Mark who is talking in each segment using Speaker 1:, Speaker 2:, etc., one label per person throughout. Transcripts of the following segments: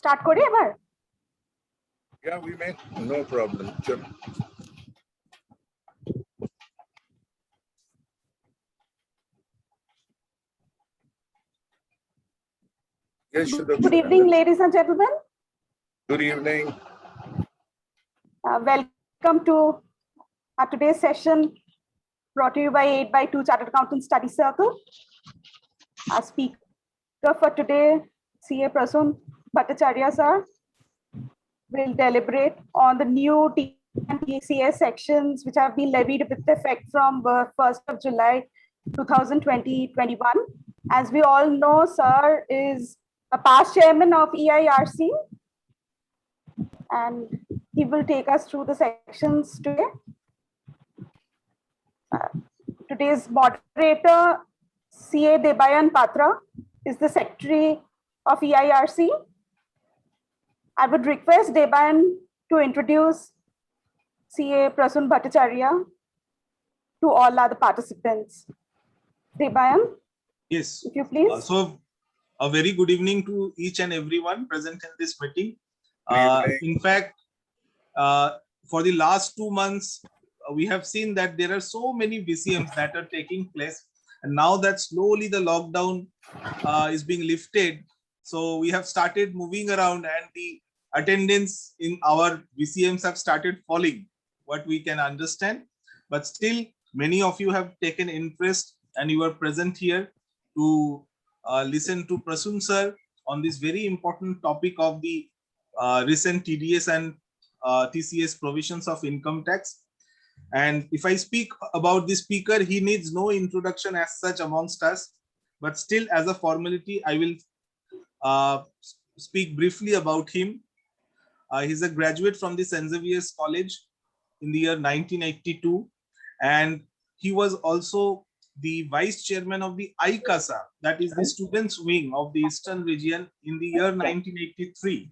Speaker 1: Start kori ebar?
Speaker 2: Yeah, we may. No problem. Sure. Yes,
Speaker 1: Good evening, ladies and gentlemen.
Speaker 2: Good evening.
Speaker 1: Welcome to today's session brought to you by 8x2 Chartered Accountant Study Circle. Our speaker for today, CA Prasun Bhattacharyya sir, will deliberate on the new TDS sections which have been levied with effect from 1st of July 2020-21. As we all know, sir is a past chairman of EIRC, and he will take us through the sections today. Today's moderator, CA Debayan Patra, is the secretary of EIRC. I would request Debayan to introduce CA Prasun Bhattacharyya to all other participants. Debayan,
Speaker 3: yes,
Speaker 1: if you please.
Speaker 3: So a very good evening to each and everyone present in this meeting. In fact, for the last 2 months, we have seen that there are so many VCMs that are taking place, and now that slowly the lockdown is being lifted, so we have started moving around, and the attendance in our VCMs have started falling, what we can understand. But still, many of you have taken interest and you are present here to listen to Prasun sir on this very important topic of the recent TDS and TCS provisions of income tax. And if I speak about the speaker, he needs no introduction as such amongst us, but still as a formality, I will speak briefly about him. He's a graduate from the St. Xavier's College in the year 1982, and he was also the vice chairman of the ICASA, that is the students wing of the Eastern region, in the year 1983.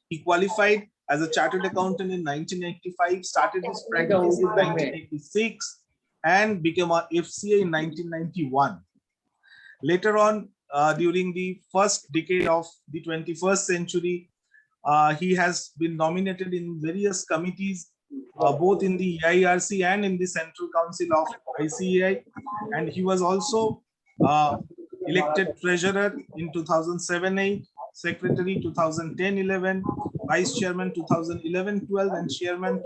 Speaker 3: He qualified as a chartered accountant in 1985, started his practice in 1986, and became a FCA in 1991. Later on, during the first decade of the 21st century, he has been nominated in various committees, both in the EIRC and in the Central Council of ICAI, and he was also elected treasurer in 2007-8, secretary 2010-11, vice chairman 2011-12, and chairman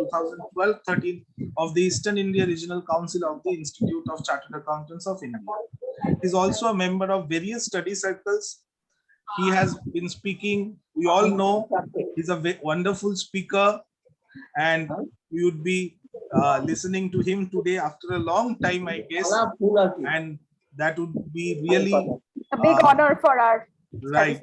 Speaker 3: 2012-13 of the Eastern India Regional Council of the Institute of Chartered Accountants of India. He is also a member of various study circles. He has been speaking, we all know he's a wonderful speaker, and we would be listening to him today after a long time, I guess, and that would be really
Speaker 1: a big honor for our
Speaker 3: right.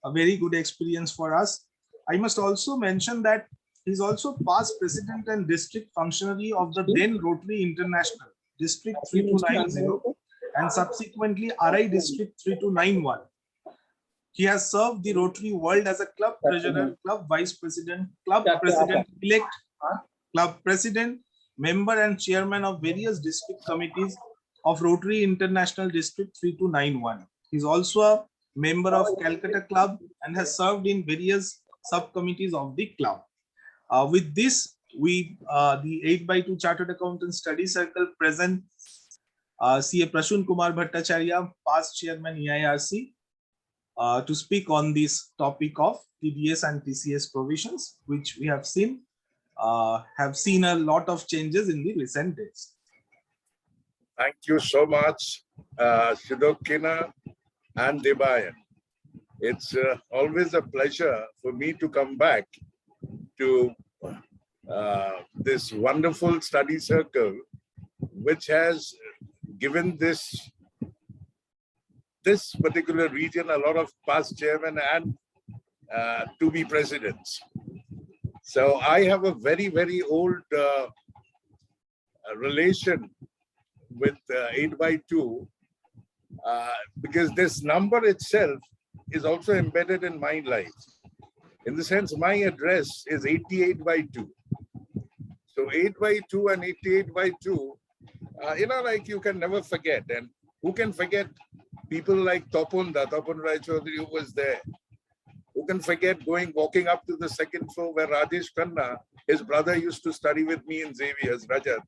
Speaker 3: A very good experience for us. I must also mention that he's also past president and district functionary of the then Rotary International District 3290 and subsequently RI District 3291. He has served the Rotary world as a club treasurer, club vice president, club president-elect, club president, member and chairman of various district committees of Rotary International District 3291. He is also a member of Calcutta Club and has served in various subcommittees of the club. With this, we, the 8x2 Chartered Accountant Study Circle, presents CA Prasun Kumar Bhattacharya, past chairman EIRC, to speak on this topic of TDS and TCS provisions, which we have seen a lot of changes in the recent days.
Speaker 2: Thank you so much, Sudakshina and Debayan. It's always a pleasure for me to come back to this wonderful study circle, which has given this particular region a lot of past chairmen and to-be presidents. So I have a very, very old relation with 8x2 because this number itself is also embedded in my life. In the sense, my address is 88/2. So 8/2 and 88/2, like you can never forget. And who can forget people like Topun Raichodhuri, who was there, who can forget walking up to the second floor where Rajesh Khanna, his brother, used to study with me in Xavier's, Rajat.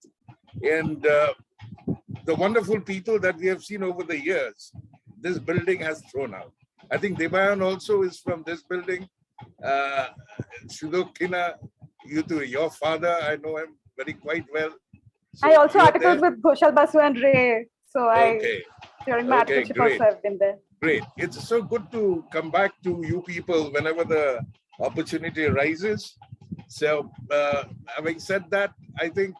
Speaker 2: And the wonderful people that we have seen over the years, this building has thrown out. I think Debayan also is from this building. Sudakshina, your father, I know him very quite well. So
Speaker 1: I also articled with Ghoshal Basu and Ray. So during my articleship
Speaker 2: great.
Speaker 1: also I've been there.
Speaker 2: Great. It's so good to come back to you people whenever the opportunity arises. So having said that, I think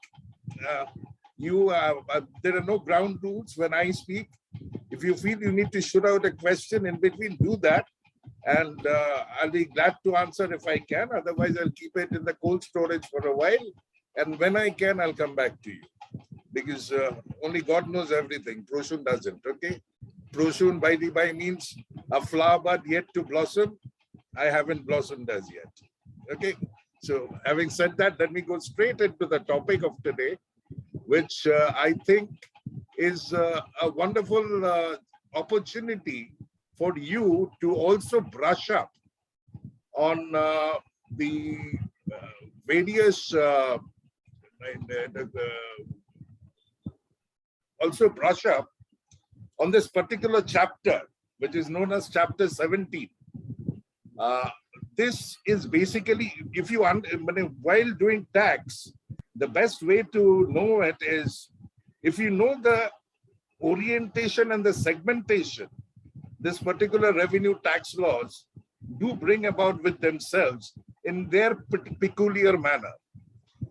Speaker 2: there are no ground rules when I speak. If you feel you need to shoot out a question in between, do that. And I'll be glad to answer if I can. Otherwise, I'll keep it in the cold storage for a while. And when I can, I'll come back to you. Because only God knows everything. Prasun doesn't, okay? Prasun by means a flower bud yet to blossom. I haven't blossomed as yet, okay? So having said that, let me go straight into the topic of today, which I think is a wonderful opportunity for you to also brush up on the various also brush up on this particular chapter, which is known as chapter 17. This is basically, if you while doing tax, the best way to know it is if you know the orientation and the segmentation this particular revenue tax laws do bring about with themselves in their peculiar manner.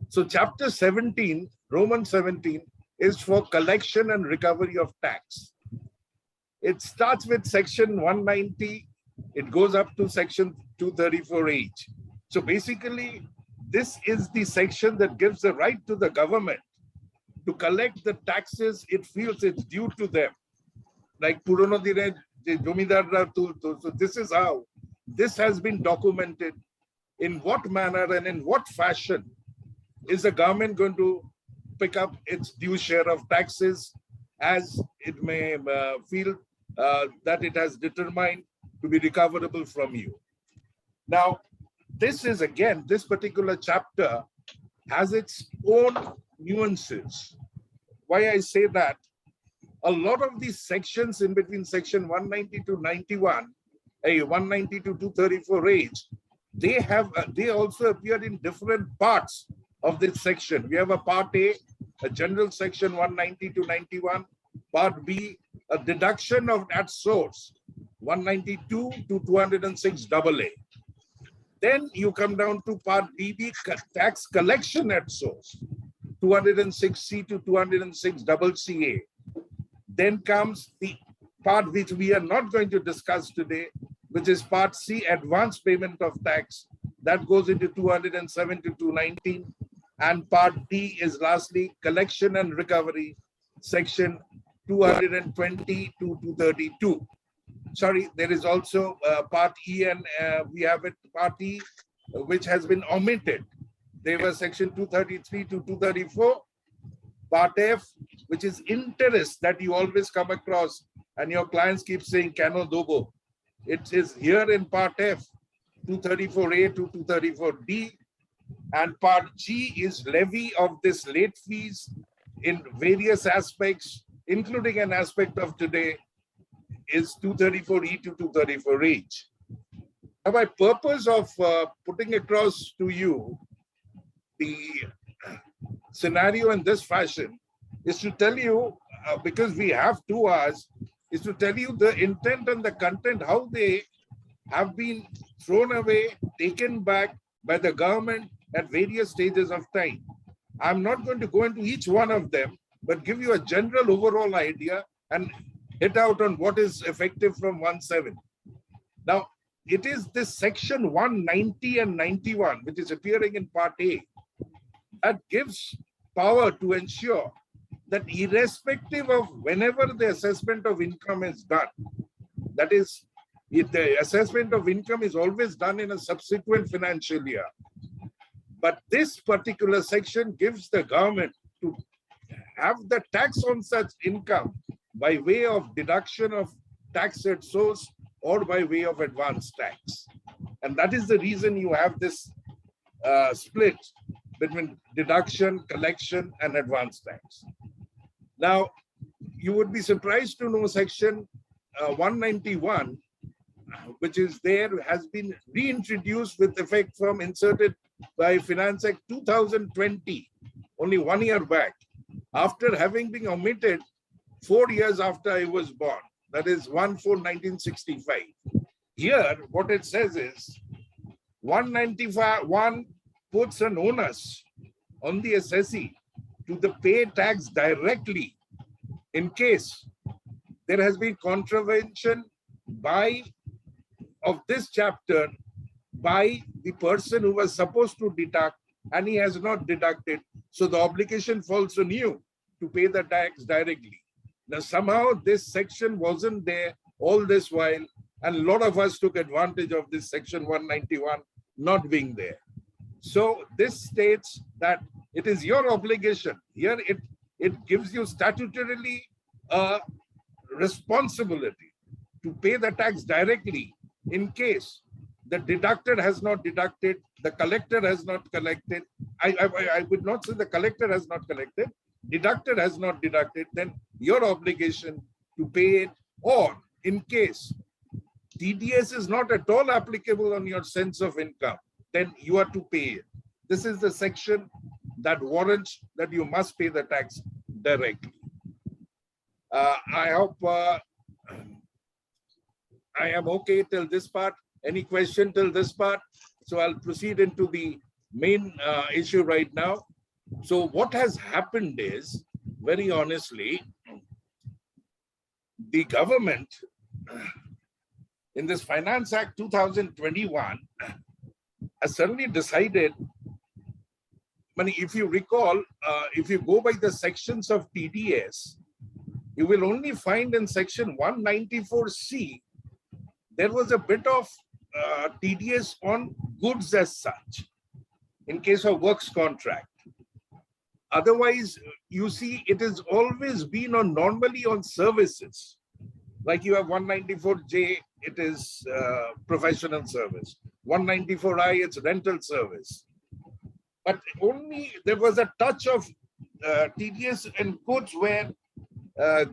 Speaker 2: So chapter 17, Roman 17, is for collection and recovery of tax. It starts with section 190, it goes up to section 234H. So basically, this is the section that gives the right to the government to collect the taxes it feels it's due to them. Like Purano Dire Jomidar Tultu. So this is how this has been documented. In what manner and in what fashion is the government going to pick up its due share of taxes as it may feel that it has determined to be recoverable from you. Now, this is again, this particular chapter has its own nuances. Why I say that, a lot of these sections in between section 190 to 91, 190 to 234H, they also appear in different parts of this section. We have a part A, a general section 190 to 91, part B, a deduction of at source 192 to 206 AA. Then you come down to part BB, tax collection at source 206C to 206 CCA. Then comes the part which we are not going to discuss today, which is part C, advance payment of tax. That goes into 207 to 219. And part D is lastly collection and recovery, section 220 to 232. Sorry, there is also part E, and we have it part E, which has been omitted. There was section 233 to 234. Part F, which is interest that you always come across and your clients keep saying, Kano Dobo. It is here in part F, 234A to 234D. And part G is levy of this late fees in various aspects, including an aspect of today, is 234E to 234H. Now, my purpose of putting across to you the scenario in this fashion is to tell you, because we have 2 hours, is to tell you the intent and the content, how they have been thrown away, taken back by the government at various stages of time. I'm not going to go into each one of them, but give you a general overall idea and hit out on what is effective from 1.7. Now, it is this section 190 and 91, which is appearing in part A, that gives power to ensure that irrespective of whenever the assessment of income is done, that is, if the assessment of income is always done in a subsequent financial year. But this particular section gives the government to have the tax on such income by way of deduction of tax at source or by way of advance tax. And that is the reason you have this split between deduction, collection, and advance tax. Now, you would be surprised to know section 191, which is there, has been reintroduced with effect from inserted by Finance Act 2020, only 1 year back, after having been omitted 4 years after I was born. That is 1/4/1965. Here, what it says is 195(1) puts an onus on the assessee to pay tax directly in case there has been contravention of this chapter by the person who was supposed to deduct and he has not deducted. So the obligation falls on you to pay the tax directly. Now, somehow this section wasn't there all this while, and a lot of us took advantage of this section 191 not being there. So this states that it is your obligation. Here it gives you statutorily a responsibility to pay the tax directly in case the deductor has not deducted, the collector has not collected. I would not say the collector has not collected, deductor has not deducted, then your obligation to pay it, or in case TDS is not at all applicable on your sense of income, then you are to pay it. This is the section that warrants that you must pay the tax directly. I hope I am okay till this part. Any question till this part? So I'll proceed into the main issue right now. So what has happened is, very honestly, the government in this Finance Act 2021 has suddenly decided, if you recall, if you go by the sections of TDS, you will only find in section 194C, there was a bit of TDS on goods as such, in case of works contract. Otherwise, you see, it has always been normally on services. Like you have 194J, it is professional service. 194I, it's rental service. But only there was a touch of TDS and goods where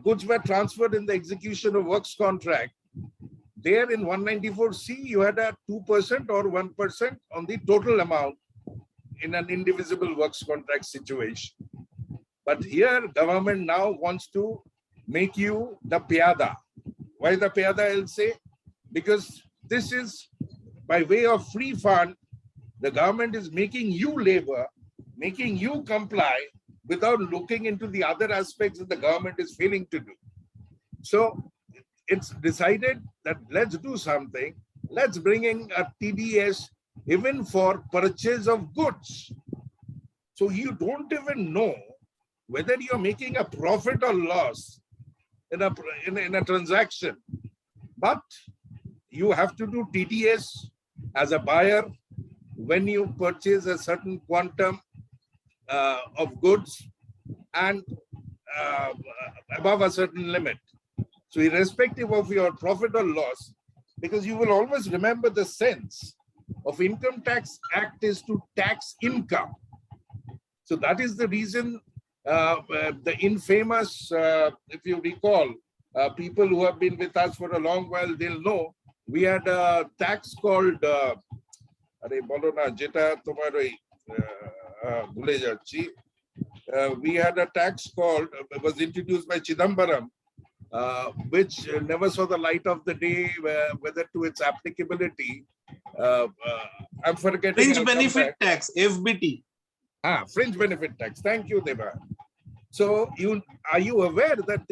Speaker 2: goods were transferred in the execution of works contract. There in 194C, you had a 2% or 1% on the total amount in an indivisible works contract situation. But here, government now wants to make you the payada. Why the payada, I'll say? Because this is by way of free fund, the government is making you labor, making you comply without looking into the other aspects that the government is failing to do. So it's decided that let's do something. Let's bring in a TDS even for purchase of goods. So you don't even know whether you're making a profit or loss in a transaction. But you have to do TDS as a buyer when you purchase a certain quantum of goods and above a certain limit. So irrespective of your profit or loss, because you will always remember the sense of Income Tax Act is to tax income. So that is the reason the infamous, if you recall, people who have been with us for a long while, they'll know, we had a tax called, we had a tax called, it was introduced by Chidambaram, which never saw the light of the day, whether to its applicability. I'm forgetting.
Speaker 3: Fringe benefit tax, FBT.
Speaker 2: Fringe benefit tax. Thank you, Debayan. So are you aware that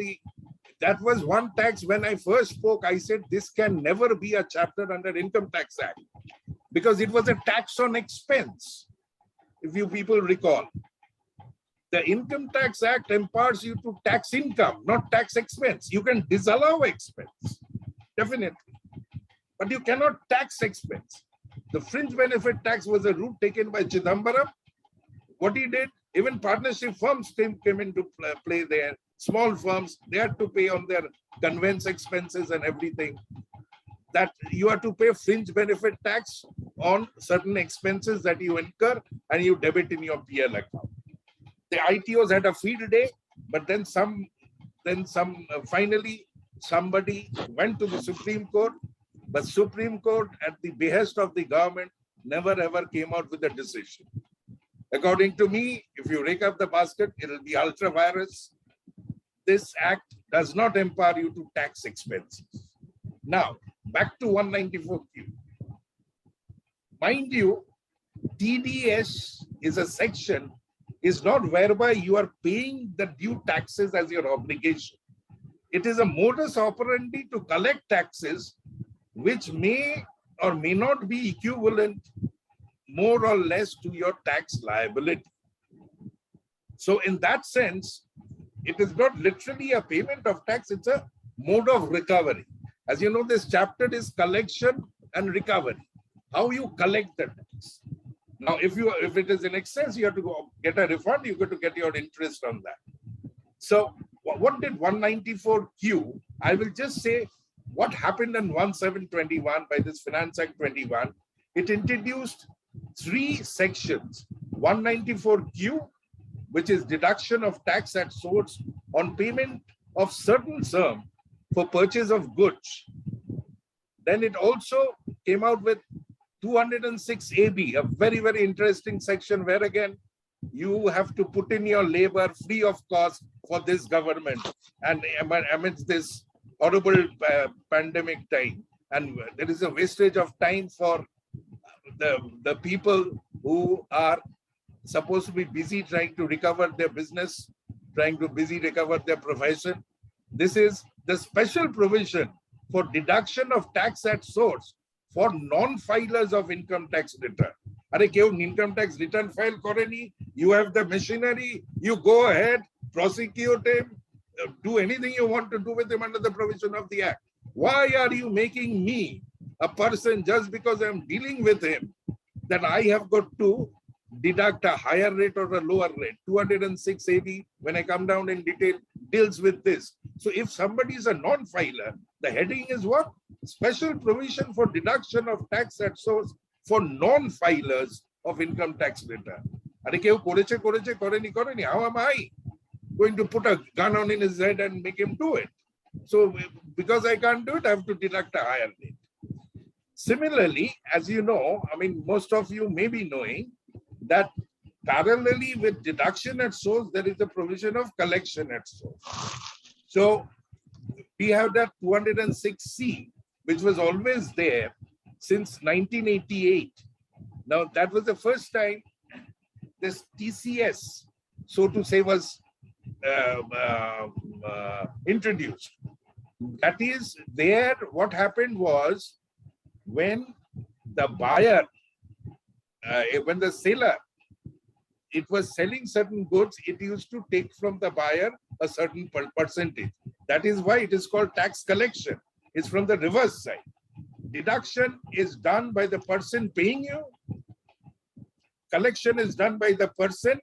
Speaker 2: that was one tax when I first spoke, I said this can never be a chapter under Income Tax Act because it was a tax on expense, if you people recall. The Income Tax Act empowers you to tax income, not tax expense. You can disallow expense, definitely, but you cannot tax expense. The fringe benefit tax was a route taken by Chidambaram. What he did, even partnership firms came into play there. Small firms, they had to pay on their conveyance expenses and everything. that you are to pay fringe benefit tax on certain expenses that you incur and you debit in your PL account. The ITOs had a field day, but then finally somebody went to the Supreme Court, but Supreme Court at the behest of the government never ever came out with a decision. According to me, if you rake up the basket, it will be ultra virus. This act does not empower you to tax expenses. Now, back to 194Q. Mind you, TDS is a section, is not whereby you are paying the due taxes as your obligation. It is a modus operandi to collect taxes which may or may not be equivalent more or less to your tax liability. So in that sense, it is not literally a payment of tax, it's a mode of recovery. As you know, this chapter is collection and recovery. How you collect the tax. Now, if it is in excess, you have to go get a refund, you got to get your interest on that. So what did 194Q? I will just say what happened in 1721 by this Finance Act 21. It introduced 3 sections. 194Q, which is deduction of tax at source on payment of certain sum for purchase of goods. Then it also came out with 206AB, a very, very interesting section where again, you have to put in your labor free of cost for this government and amidst this horrible pandemic time. And there is a wastage of time for the people who are supposed to be busy trying to recover their business, trying to busy recover their profession. This is the special provision for deduction of tax at source for non-filers of income tax return. Are you income tax return file koreni? You have the machinery, you go ahead, prosecute him, do anything you want to do with him under the provision of the Act. Why are you making me a person just because I'm dealing with him that I have got to deduct a higher rate or a lower rate? 206AB, when I come down in detail, deals with this. So if somebody is a non-filer, the heading is what? Special provision for deduction of tax at source for non-filers of income tax return. How am I going to put a gun on in his head and make him do it? So because I can't do it, I have to deduct a higher rate. Similarly, as you know, I mean, most of you may be knowing that parallelly with deduction at source, there is a provision of collection at source. So we have that 206C, which was always there since 1988. Now, that was the first time this TCS, so to say, was introduced. That is, there, what happened was when the buyer, when the seller, it was selling certain goods, it used to take from the buyer a certain percentage. That is why it is called tax collection. It's from the reverse side. Deduction is done by the person paying you. Collection is done by the person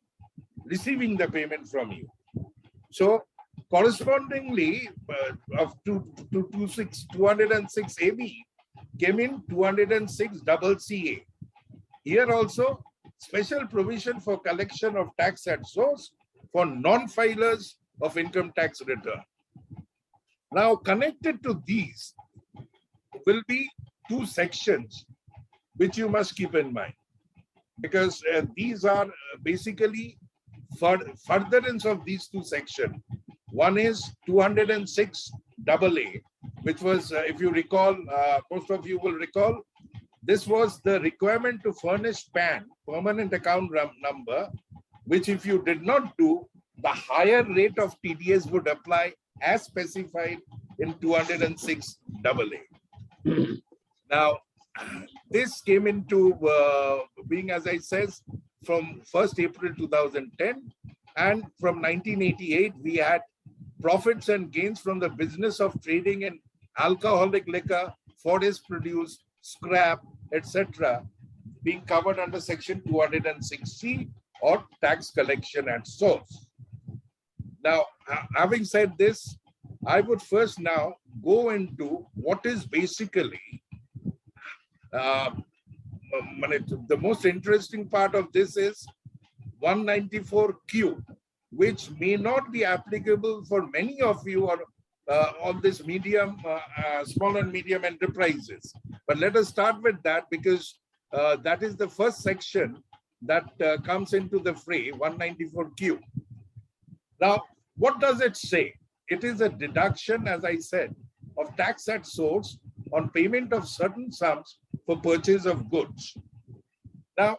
Speaker 2: receiving the payment from you. So correspondingly, of 206AB came in 206CCA. Here also, special provision for collection of tax at source for non-filers of income tax return. Now, connected to these will be 2 sections which you must keep in mind, because these are basically furtherance of these 2 sections. One is 206AA, which was, if you recall, most of you will recall, this was the requirement to furnish PAN, permanent account number, which if you did not do, the higher rate of TDS would apply as specified in 206AA. Now, this came into being, as I said, from 1st April 2010, and from 1988, we had profits and gains from the business of trading in alcoholic liquor, forest produce, scrap, etc., being covered under section 206C or tax collection at source. Now, having said this, I would first now go into what is basically the most interesting part of this is 194Q, which may not be applicable for many of you or on this medium, small and medium enterprises. But let us start with that because that is the first section that comes into the fray, 194Q. Now, what does it say? It is a deduction, as I said, of tax at source on payment of certain sums for purchase of goods. Now,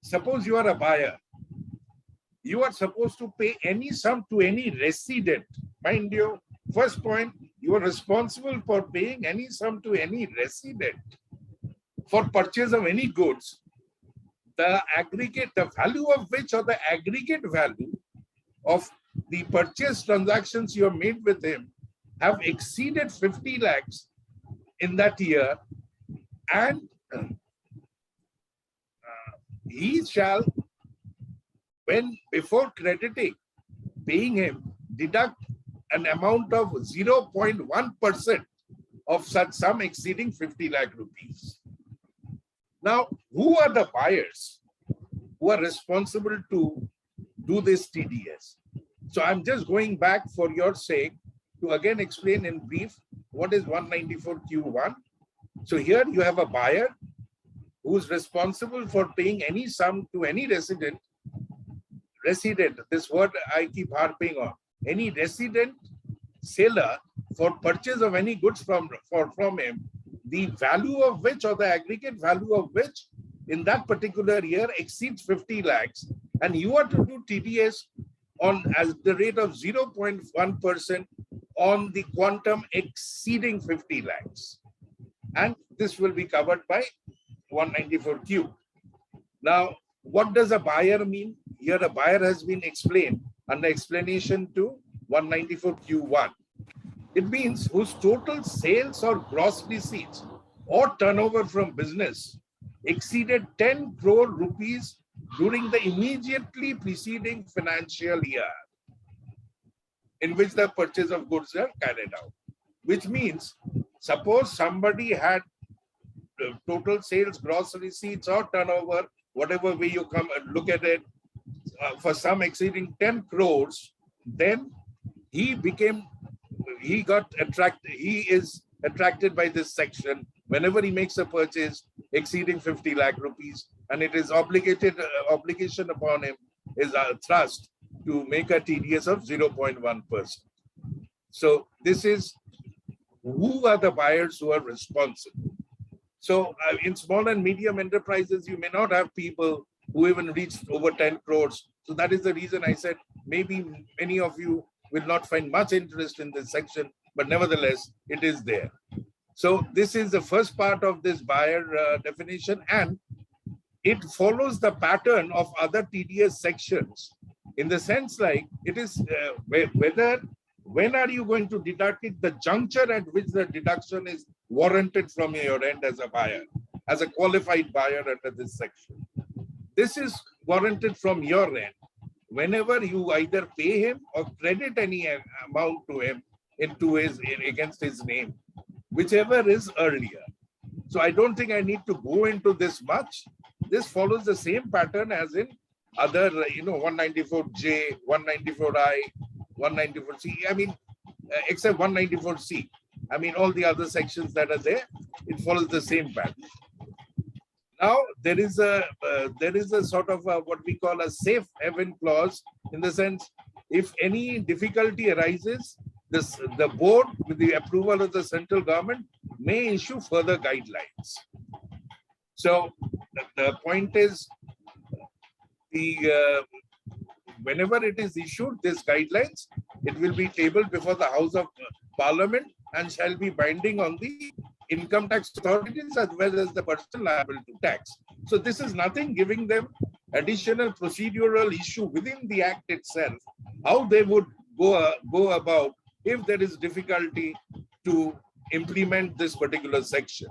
Speaker 2: suppose you are a buyer. You are supposed to pay any sum to any resident. Mind you, first point, you are responsible for paying any sum to any resident for purchase of any goods, the value of which or the aggregate value of the purchase transactions you have made with him have exceeded 50 lakhs in that year, and he shall, when before crediting, paying him, deduct an amount of 0.1% of such sum exceeding 50 lakh rupees. Now, who are the buyers who are responsible to do this TDS? So I'm just going back for your sake to again explain in brief what is 194Q1. So here you have a buyer who is responsible for paying any sum to any resident, this word I keep harping on, any resident seller for purchase of any goods from him, the value of which or the aggregate value of which in that particular year exceeds 50 lakhs, and you are to do TDS on as the rate of 0.1% on the quantum exceeding 50 lakhs. And this will be covered by 194Q. Now, what does a buyer mean? Here a buyer has been explained under explanation to 194Q1. It means whose total sales or gross receipts or turnover from business exceeded 10 crore rupees during the immediately preceding financial year in which the purchase of goods are carried out. Which means, suppose somebody had total sales, gross receipts or turnover, whatever way you come and look at it, for some exceeding 10 crores, then he is attracted by this section whenever he makes a purchase exceeding 50 lakh rupees, and it is obligation upon him is a thrust to make a TDS of 0.1%. So this is who are the buyers who are responsible. So in small and medium enterprises, you may not have people who even reached over 10 crores. So that is the reason I said maybe many of you will not find much interest in this section, but nevertheless, it is there. So this is the first part of this buyer definition, and it follows the pattern of other TDS sections in the sense like it is when are you going to deduct it, the juncture at which the deduction is warranted from your end as a buyer, as a qualified buyer under this section. This is warranted from your end whenever you either pay him or credit any amount to him against his name, whichever is earlier. So I don't think I need to go into this much. This follows the same pattern as in other, 194J, 194I, 194C. I mean, except 194C. I mean, all the other sections that are there, it follows the same pattern. Now there is a sort of what we call a safe haven clause, in the sense if any difficulty arises, the board with the approval of the central government may issue further guidelines. So the point is, whenever it is issued, this guidelines, it will be tabled before the House of Parliament and shall be binding on the income tax authorities as well as the person liable to tax. So this is nothing giving them additional procedural issue within the act itself, how they would go about if there is difficulty to implement this particular section.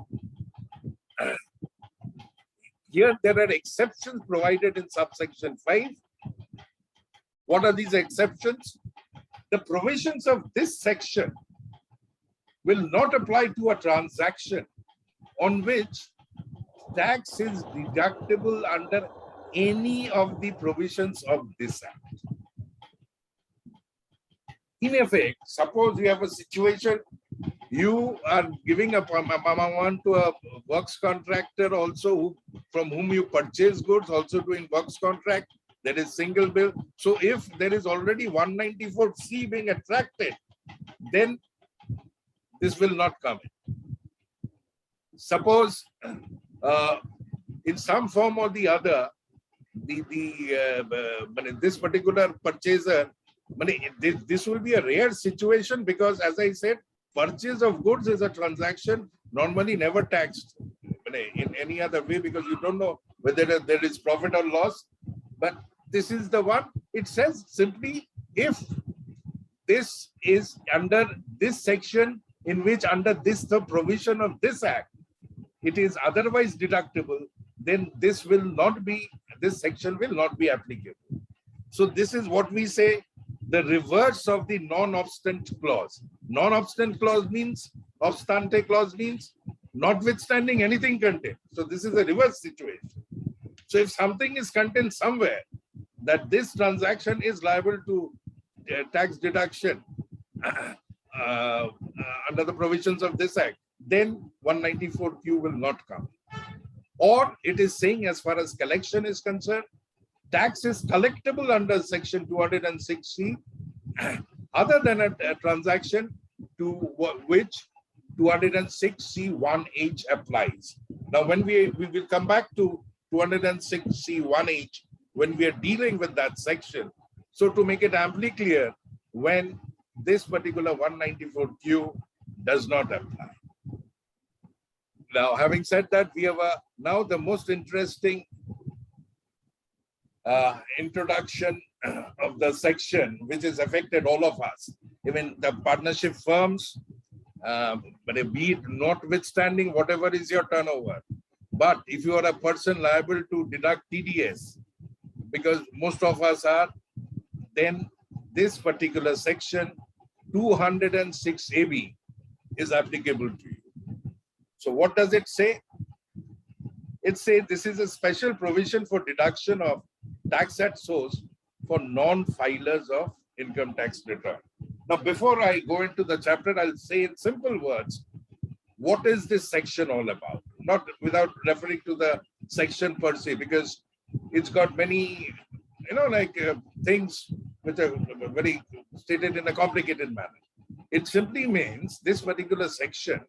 Speaker 2: Here there are exceptions provided in subsection 5. What are these exceptions? The provisions of this section will not apply to a transaction on which tax is deductible under any of the provisions of this Act. In effect, suppose you have a situation, you are giving a amount to a works contractor also from whom you purchase goods, also doing works contract, there is single bill. So if there is already 194C being attracted, then this will not come in. Suppose in some form or the other, this particular purchaser, this will be a rare situation because, as I said, purchase of goods is a transaction normally never taxed in any other way because you don't know whether there is profit or loss. But this is the one. It says simply if this is under this section in which under this the provision of this Act, it is otherwise deductible, then this section will not be applicable. So this is what we say, the reverse of the non-obstant clause. Non-obstant clause means, obstante clause means, notwithstanding anything contained. So this is a reverse situation. So if something is contained somewhere, that this transaction is liable to tax deduction under the provisions of this Act, then 194Q will not come. Or it is saying, as far as collection is concerned, tax is collectible under section 206C other than a transaction to which 206C1H applies. Now, when we will come back to 206C1H when we are dealing with that section. So to make it amply clear, when this particular 194Q does not apply. Now, having said that, we have now the most interesting introduction of the section, which has affected all of us, even the partnership firms, but be it notwithstanding whatever is your turnover. But if you are a person liable to deduct TDS, because most of us are, then this particular section 206AB is applicable to you. So what does it say? It says this is a special provision for deduction of tax at source for non-filers of income tax return. Now, before I go into the chapter, I'll say in simple words, what is this section all about? Not without referring to the section per se, because it's got many, things which are very stated in a complicated manner. It simply means this particular section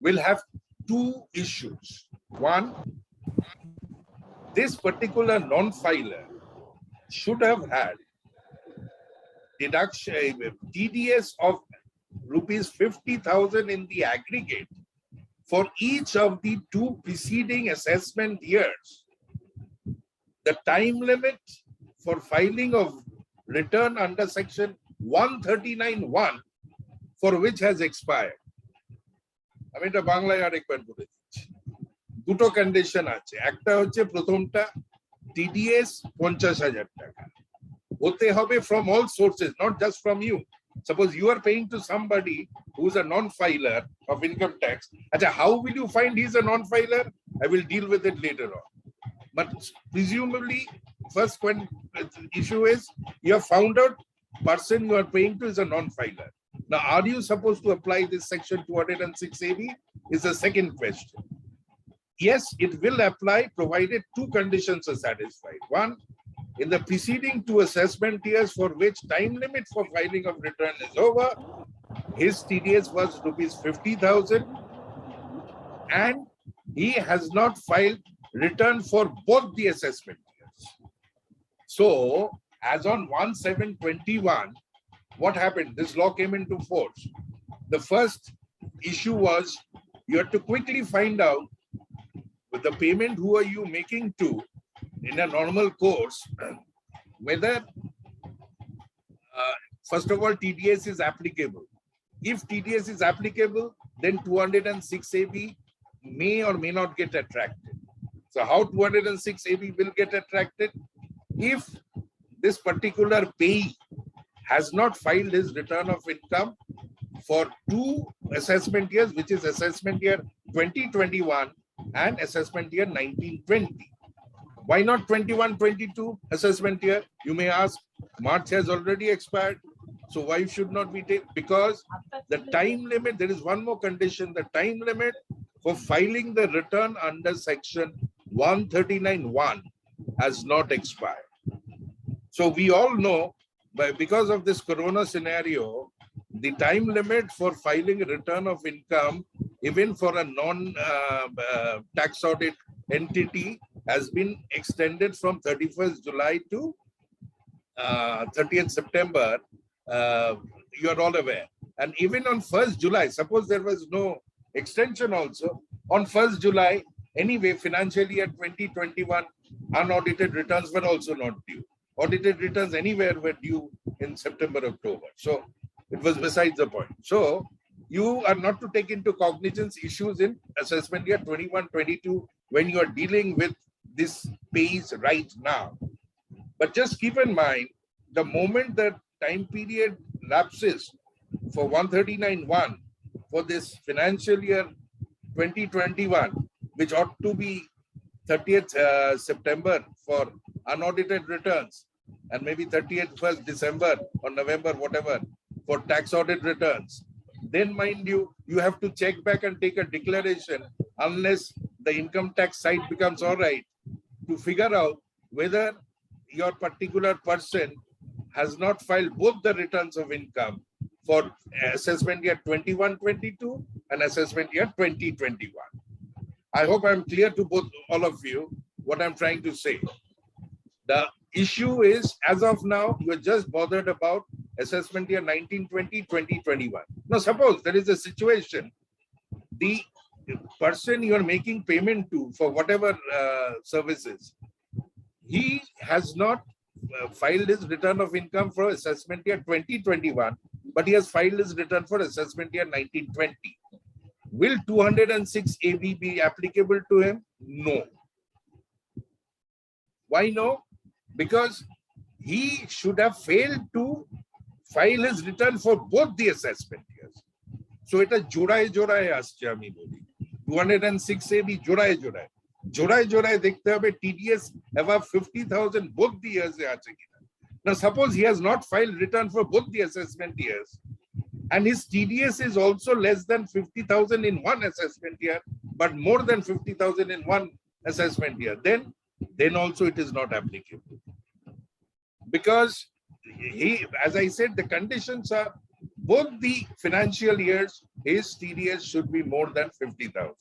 Speaker 2: will have two issues. One, this particular non-filer should have had deduction TDS of rupees 50,000 in the aggregate for each of the two preceding assessment years. The time limit for filing of return under section 139(1) for which has expired. আমি এটা বাংলায় আরেকবার বলে দিচ্ছি। দুটো condition আছে, একটা হচ্ছে প্রথমটা TDS 50,000 টাকা হতে হবে from all sources, not just from you. Suppose you are paying to somebody who's a non-filer of income tax. How will you find he's a non-filer? I will deal with it later on. But presumably, first when the issue is you have found out person you are paying to is a non-filer. Now, are you supposed to apply this section 206AB is the second question. Yes, it will apply provided two conditions are satisfied. One, in the preceding two assessment years for which time limit for filing of return is over, his TDS was rupees 50,000 and he has not filed return for both the assessment years. So, as on 1/7/21, what happened? This law came into force. The first issue was you had to quickly find out with the payment who are you making to in a normal course, whether first of all TDS is applicable. If TDS is applicable, then 206AB may or may not get attracted. So how 206AB will get attracted? If this particular payee has not filed his return of income for two assessment years, which is assessment year 2021 and assessment year 1920. Why not 21-22 assessment year? You may ask. March has already expired. So why should not we take? Because the time limit, there is one more condition, the time limit for filing the return under section 139(1) has not expired. So we all know, but because of this corona scenario, the time limit for filing a return of income, even for a non-tax audit entity, has been extended from 31st July to 30th September. You are all aware. And even on 1st July, suppose there was no extension also, on 1st July, anyway, financial year 2021, unaudited returns were also not due. Audited returns anywhere were due in September, October. So it was besides the point. So you are not to take into cognizance issues in assessment year 21-22 when you are dealing with this pace right now. But just keep in mind, the moment the time period lapses for 139(1) for this financial year 2021, which ought to be 30th September for unaudited returns, and maybe 31st December or November, whatever, for tax audit returns, then mind you, you have to check back and take a declaration unless the income tax side becomes all right to figure out whether your particular person has not filed both the returns of income for assessment year 21-22 and assessment year 2021. I hope I'm clear to both all of you what I'm trying to say. The issue is, as of now, you're just bothered about assessment year 1920, 2021. Now, suppose there is a situation, the person you're making payment to for whatever services, he has not filed his return of income for assessment year 2021, but he has filed his return for assessment year 1920. Will 206 AB be applicable to him? No. Why no? Because he should have failed to file his return for both the assessment years. So it is jodaye asche ami boli. 206 AB jodaye. Jodaye dekhte habe TDS above 50,000 both the years. Now suppose he has not filed return for both the assessment years, and his TDS is also less than 50,000 in one assessment year, but more than 50,000 in one assessment year, then also it is not applicable. Because he, as I said, the conditions are both the financial years, his TDS should be more than 50,000.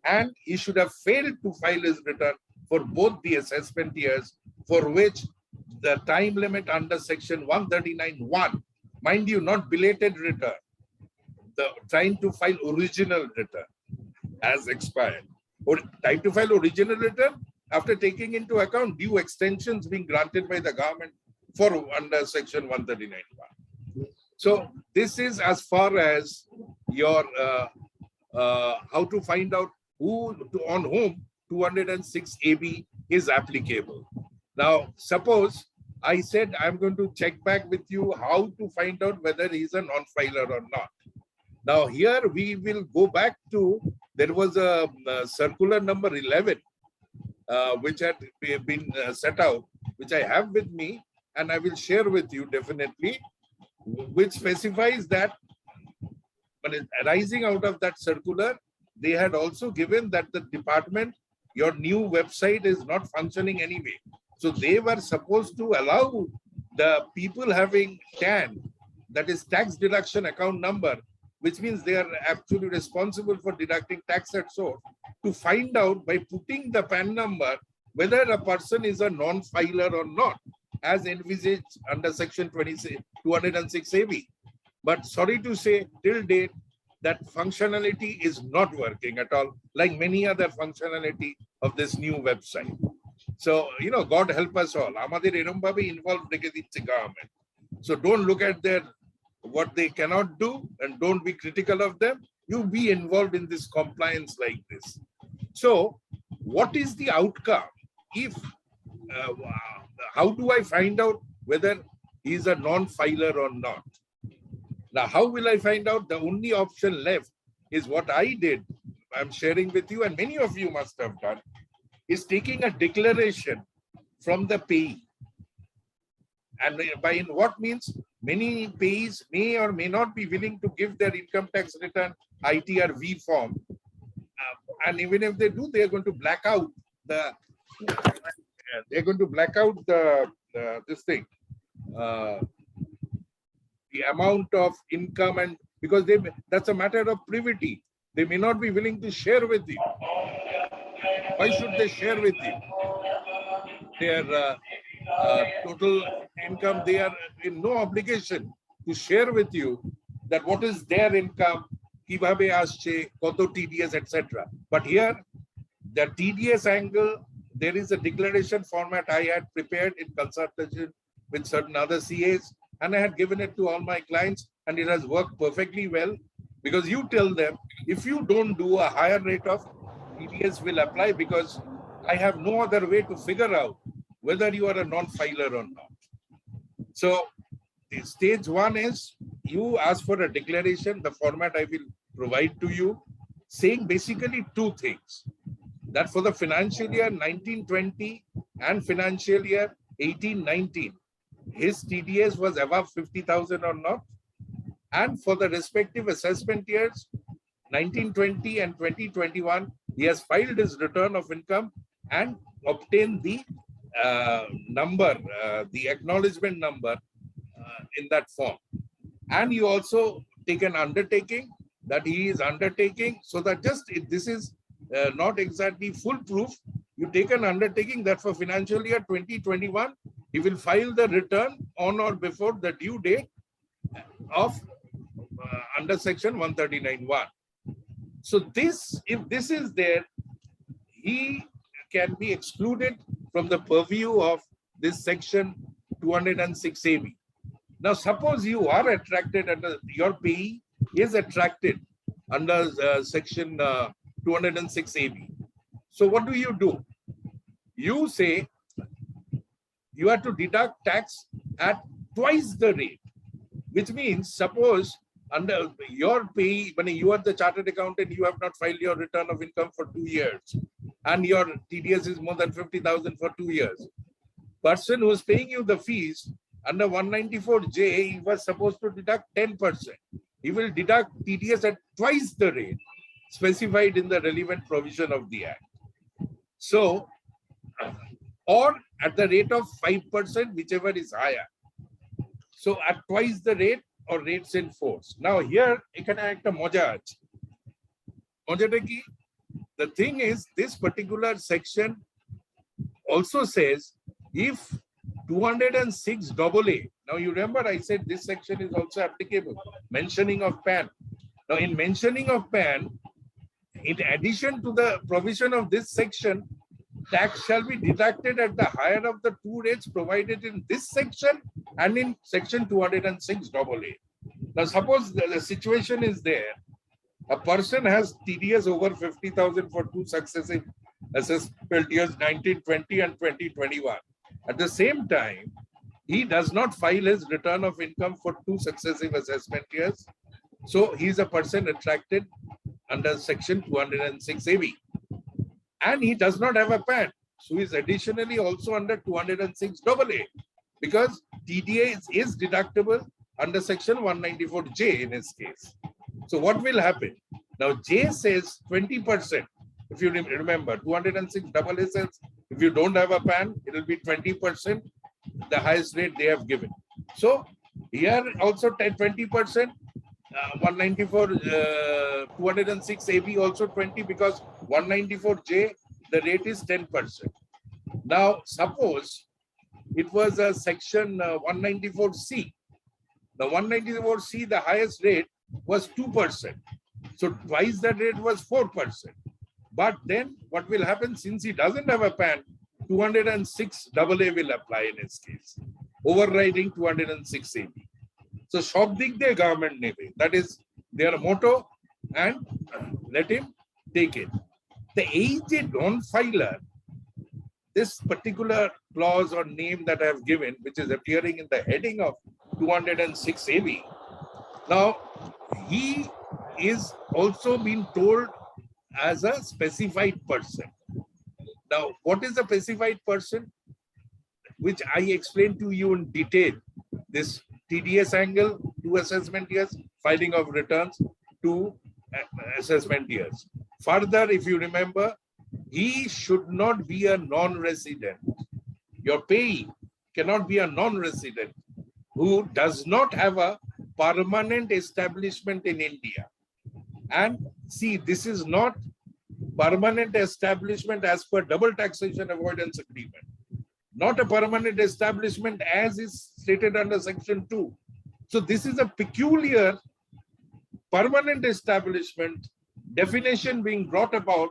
Speaker 2: And he should have failed to file his return for both the assessment years, for which the time limit under section 139(1), mind you, not belated return, the time to file original return has expired. Or time to file original return after taking into account due extensions being granted by the government for under section 139(1). So this is as far as your how to find out on whom 206 AB is applicable. Now, suppose I said I'm going to check back with you how to find out whether he's a non-filer or not. Now, here we will go back to, there was a circular number 11, which had been set out, which I have with me, and I will share with you definitely, which specifies that, but arising out of that circular, they had also given that the department, your new website is not functioning anyway. So they were supposed to allow the people having TAN, that is tax deduction account number, which means they are actually responsible for deducting tax at source, to find out by putting the PAN number whether a person is a non-filer or not, as envisaged under section 206 AB. But sorry to say, till date, that functionality is not working at all, like many other functionality of this new website. So, you know, God help us all. Amadir erom bhabe involved রেখে দিচ্ছে government. So don't look at their what they cannot do and don't be critical of them. You be involved in this compliance like this. So what is the outcome? If how do I find out whether he's a non-filer or not? Now, how will I find out? The only option left is what I did. I'm sharing with you, and many of you must have done, is taking a declaration from the payee. And by in what means, many payees may or may not be willing to give their income tax return ITR-V form. And even if they do, they are going to black out the, this thing, the amount of income, and because that's a matter of privity. They may not be willing to share with you. Why should they share with you their total income? They are in no obligation to share with you that what is their income, kibabe asche, koto TDS, etc. But here, the TDS angle, there is a declaration format I had prepared in consultation with certain other CAs, and I had given it to all my clients, and it has worked perfectly well, because you tell them, if you don't do, a higher rate of TDS will apply, because I have no other way to figure out whether you are a non-filer or not. So stage one is you ask for a declaration, the format I will provide to you, saying basically two things. That for the financial year 1920 and financial year 1819, his TDS was above 50,000 or not. And for the respective assessment years, 1920 and 2021, he has filed his return of income and obtained the number, the acknowledgement number in that form. And you also take an undertaking that he is undertaking, so that just if this is not exactly foolproof, you take an undertaking that for financial year 2021, he will file the return on or before the due date of under section 139(1). So this, if this is there, he can be excluded from the purview of this section 206 AB. Now, suppose you are attracted under, your payee is attracted under section 206 AB. So what do? You say you have to deduct tax at twice the rate, which means suppose under your payee, when you are the chartered accountant, you have not filed your return of income for 2 years, and your TDS is more than 50,000 for 2 years. Person who is paying you the fees under 194J, he was supposed to deduct 10%. He will deduct TDS at twice the rate specified in the relevant provision of the Act. So, or at the rate of 5%, whichever is higher. So at twice the rate or rates in force. Now here, ekhane ekta moja ache. Mojata ki, the thing is, this particular section also says if 206 AA. Now you remember I said this section is also applicable. Mentioning of PAN. Now in mentioning of PAN, in addition to the provision of this section, tax shall be deducted at the higher of the two rates provided in this section and in section 206 AA. Now suppose the situation is there, a person has TDS over 50,000 for two successive assessment years, 1920 and 2021. At the same time, he does not file his return of income for two successive assessment years. So he is a person attracted under section 206 AB. And he does not have a PAN. So he is additionally also under 206 AA, because TDA is deductible under section 194J in his case. So what will happen? Now J says 20%. If you remember, 206 AA says if you don't have a PAN, it will be 20%, the highest rate they have given. So here also 20%, 194, 206 AB also 20, because 194J, the rate is 10%. Now suppose it was a section 194C. The 194C, the highest rate was 2%. So twice that rate was 4%. But then what will happen, since he doesn't have a PAN, 206 AA will apply in his case, overriding 206 AB. So Shobdik the government navy, that is their motto, and let him take it. The aged non-filer, this particular clause or name that I have given, which is appearing in the heading of 206 AB. Now, he is also being told as a specified person. Now, what is a specified person? Which I explained to you in detail. This TDS angle, 2 assessment years, filing of returns, 2 assessment years. Further, if you remember, he should not be a non-resident. Your payee cannot be a non-resident who does not have a permanent establishment in India. And see, this is not permanent establishment as per double taxation avoidance agreement. Not a permanent establishment as is stated under section 2. So this is a peculiar permanent establishment definition being brought about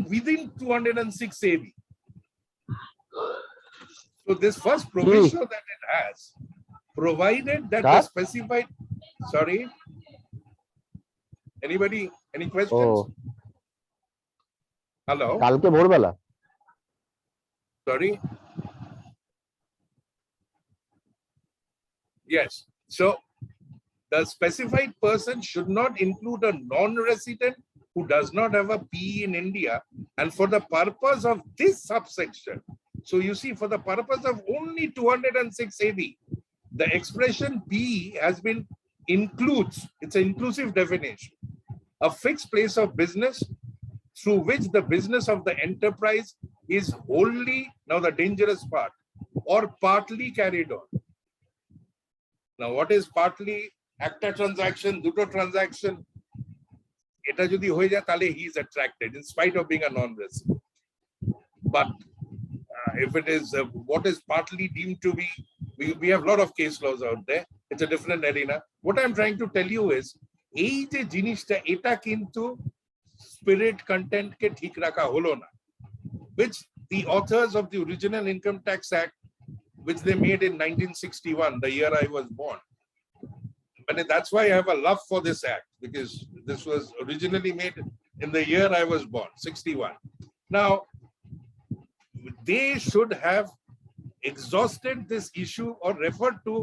Speaker 2: within 206 AV. So this first provision that it has, provided that the specified, sorry, anybody, any questions?
Speaker 4: Oh.
Speaker 2: Hello?
Speaker 4: কালকে ভোরবেলা
Speaker 2: Sorry? Yes. So the specified person should not include a non-resident who does not have a PE in India. And for the purpose of this subsection, so you see, for the purpose of only 206 AV, the expression PE has been includes, it's an inclusive definition, a fixed place of business through which the business of the enterprise is wholly, now the dangerous part, or partly carried on. Now, what is partly? Acta transaction, duto transaction. Eta jodi hoye jay tale he is attracted in spite of being a non-resident. But if it is what is partly deemed to be, we have a lot of case laws out there. It's a different arena. What I'm trying to tell you is, ei je jinishta eta kintu spirit content ke thik rakha holo na, which the authors of the original Income Tax Act, which they made in 1961, the year I was born. But that's why I have a love for this act, because this was originally made in the year I was born, 61. Now, they should have exhausted this issue or referred to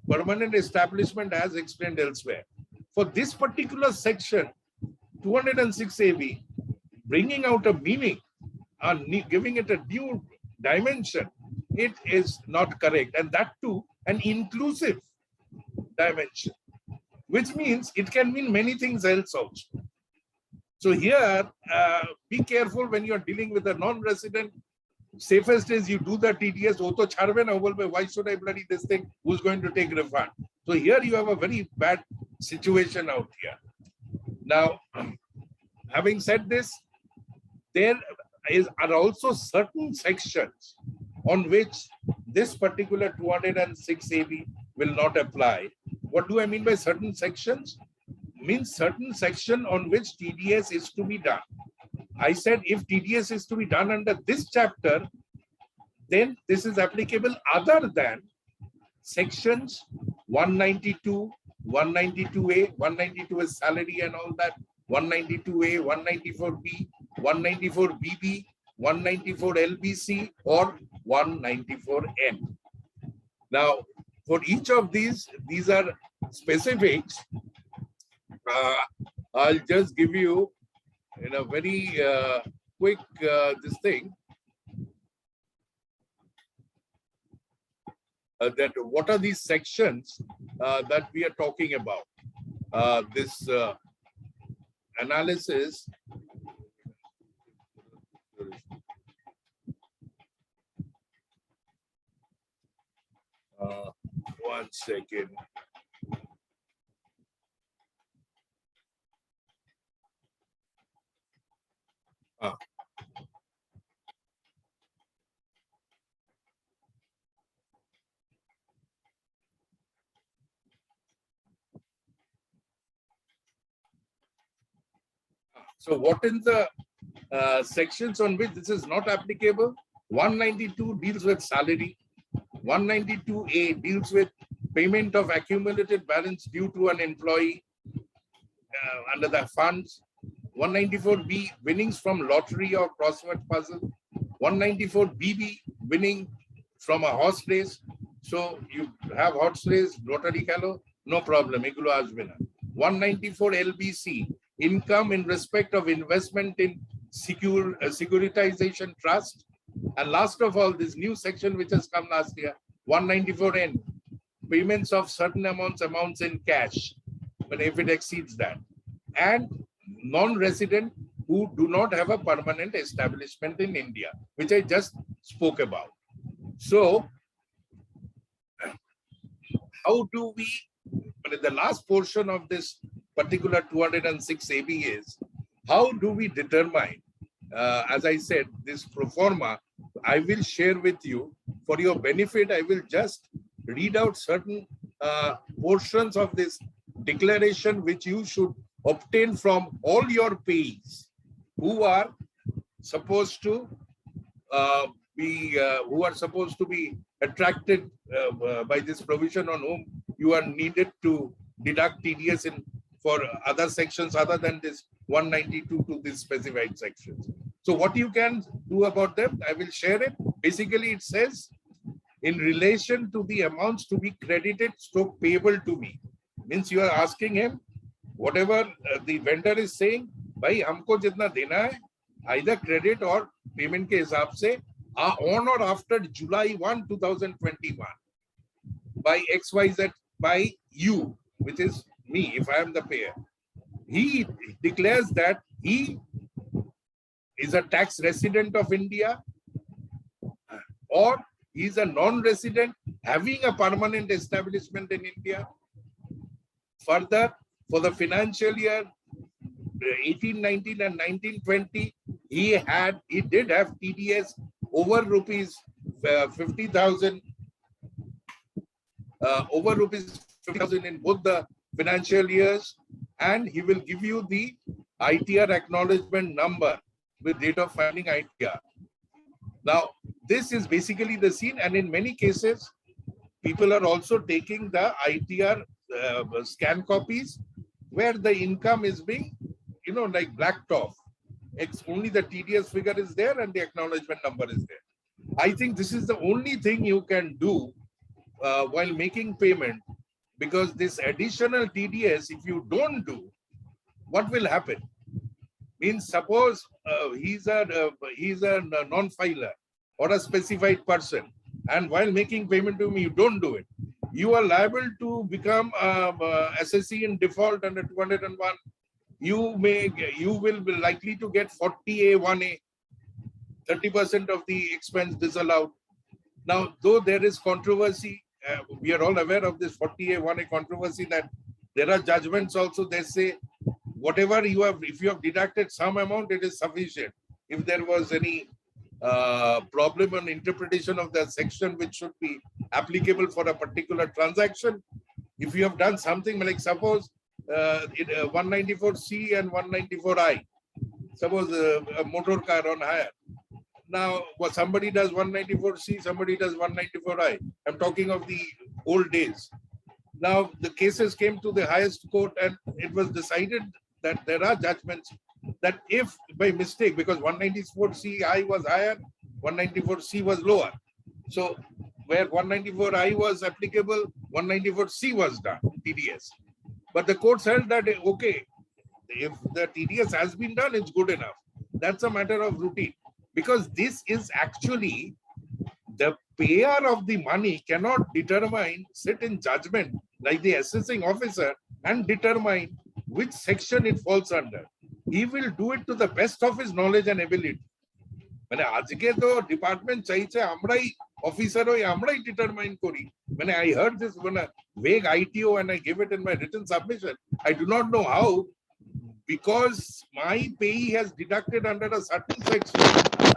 Speaker 2: permanent establishment as explained elsewhere. For this particular section, 206 AV, bringing out a meaning and giving it a new dimension, it is not correct. And that too, an inclusive dimension, which means it can mean many things else also. So here, be careful when you're dealing with a non-resident. Safest is you do the TDS, why should I bloody this thing? Who's going to take refund? So here you have a very bad situation out here. Now, having said this, there are also certain sections on which this particular 206 AV will not apply. What do I mean by certain sections? Means certain section on which TDS is to be done. I said if TDS is to be done under this chapter, then this is applicable other than sections 192, 192A, 192 is salary and all that, 192A, 194B, 194BB, 194 LBC or 194N. Now, for each of these are specifics. I'll just give you in a very quick this thing. That what are these sections that we are talking about? This analysis. One second. So what in the sections on which this is not applicable? 192 deals with salary. 192A deals with payment of accumulated balance due to an employee under the funds. 194B, winnings from lottery or crossword puzzle. 194BB, winning from a horse race. So you have horse race, lottery kalo, no problem. 194 LBC, income in respect of investment in securitization trust. And last of all, this new section which has come last year, 194N, payments of certain amounts in cash, but if it exceeds that, and non-resident who do not have a permanent establishment in India, which I just spoke about. So how do we, the last portion of this particular 206 AB is, how do we determine, as I said, this pro forma, I will share with you for your benefit. I will just read out certain portions of this declaration which you should obtain from all your payees who are supposed to be attracted by this provision, on whom you are needed to deduct TDS in for other sections other than this 192 to this specified sections. So what you can do about them, I will share it. Basically, it says, in relation to the amounts to be credited stroke payable to me, means you are asking him, whatever the vendor is saying, bhai humko jitna dena hai, either credit or payment ke hisab se, on or after July 1, 2021, by XYZ, by you, which is me, if I am the payer. He declares that he is a tax resident of India, or he is a non-resident having a permanent establishment in India. Further, for the financial year 1819 and 1920, he did have TDS over rupees 50,000, over rupees 50,000 in both the financial years, and he will give you the ITR acknowledgement number with date of filing ITR. Now, this is basically the scene, and in many cases, people are also taking the ITR scan copies where the income is being, like blacked off. It's only the TDS figure is there and the acknowledgement number is there. I think this is the only thing you can do while making payment, because this additional TDS, if you don't do, what will happen? Means suppose he's a non-filer or a specified person, and while making payment to me, you don't do it. You are liable to become SSC in default under 201. You will be likely to get 40A1A, 30% of the expense disallowed. Now, though there is controversy, we are all aware of this 40A1A controversy, that there are judgments also. They say whatever you have, if you have deducted some amount, it is sufficient. If there was any problem on interpretation of the section which should be applicable for a particular transaction, if you have done something like, suppose 194C and 194I, suppose a motor car on hire. Now, somebody does 194C, somebody does 194I. I'm talking of the old days. Now, the cases came to the highest court, and it was decided that there are judgments that if by mistake, because 194CI was higher, 194C was lower. So where 194I was applicable, 194C was done, TDS. But the court held that, okay, if the TDS has been done, it's good enough. That's a matter of routine. Because this is actually, the payer of the money cannot sit in judgment like the assessing officer and determine which section it falls under. He will do it to the best of his knowledge and ability. When ajke to department chahiye amrai officer hoy amrai determine kori. When I heard this when a vague ITO and I give it in my written submission, I do not know how, because my payee has deducted under a certain section.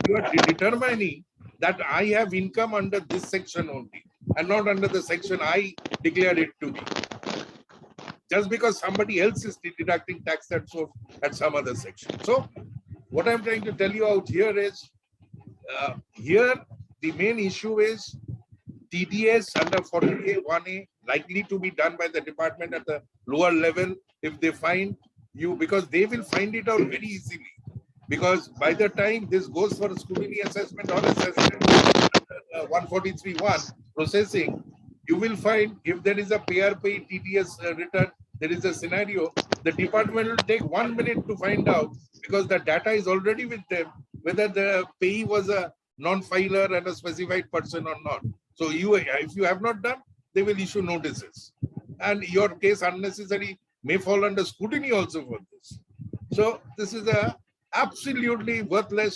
Speaker 2: You are determining that I have income under this section only and not under the section I declared it to be. Just because somebody else is deducting tax at some other section. So what I'm trying to tell you out here is, here the main issue is TDS under 40A1A likely to be done by the department at the lower level if they find you, because they will find it out very easily. Because by the time this goes for a scrutiny assessment or assessment, 143.1 processing, you will find if there is a payer pay TDS return, there is a scenario the department will take 1 minute to find out, because the data is already with them, whether the payee was a non-filer and a specified person or not. So if you have not done, they will issue notices. And your case unnecessary may fall under scrutiny also for this. So this is a absolutely worthless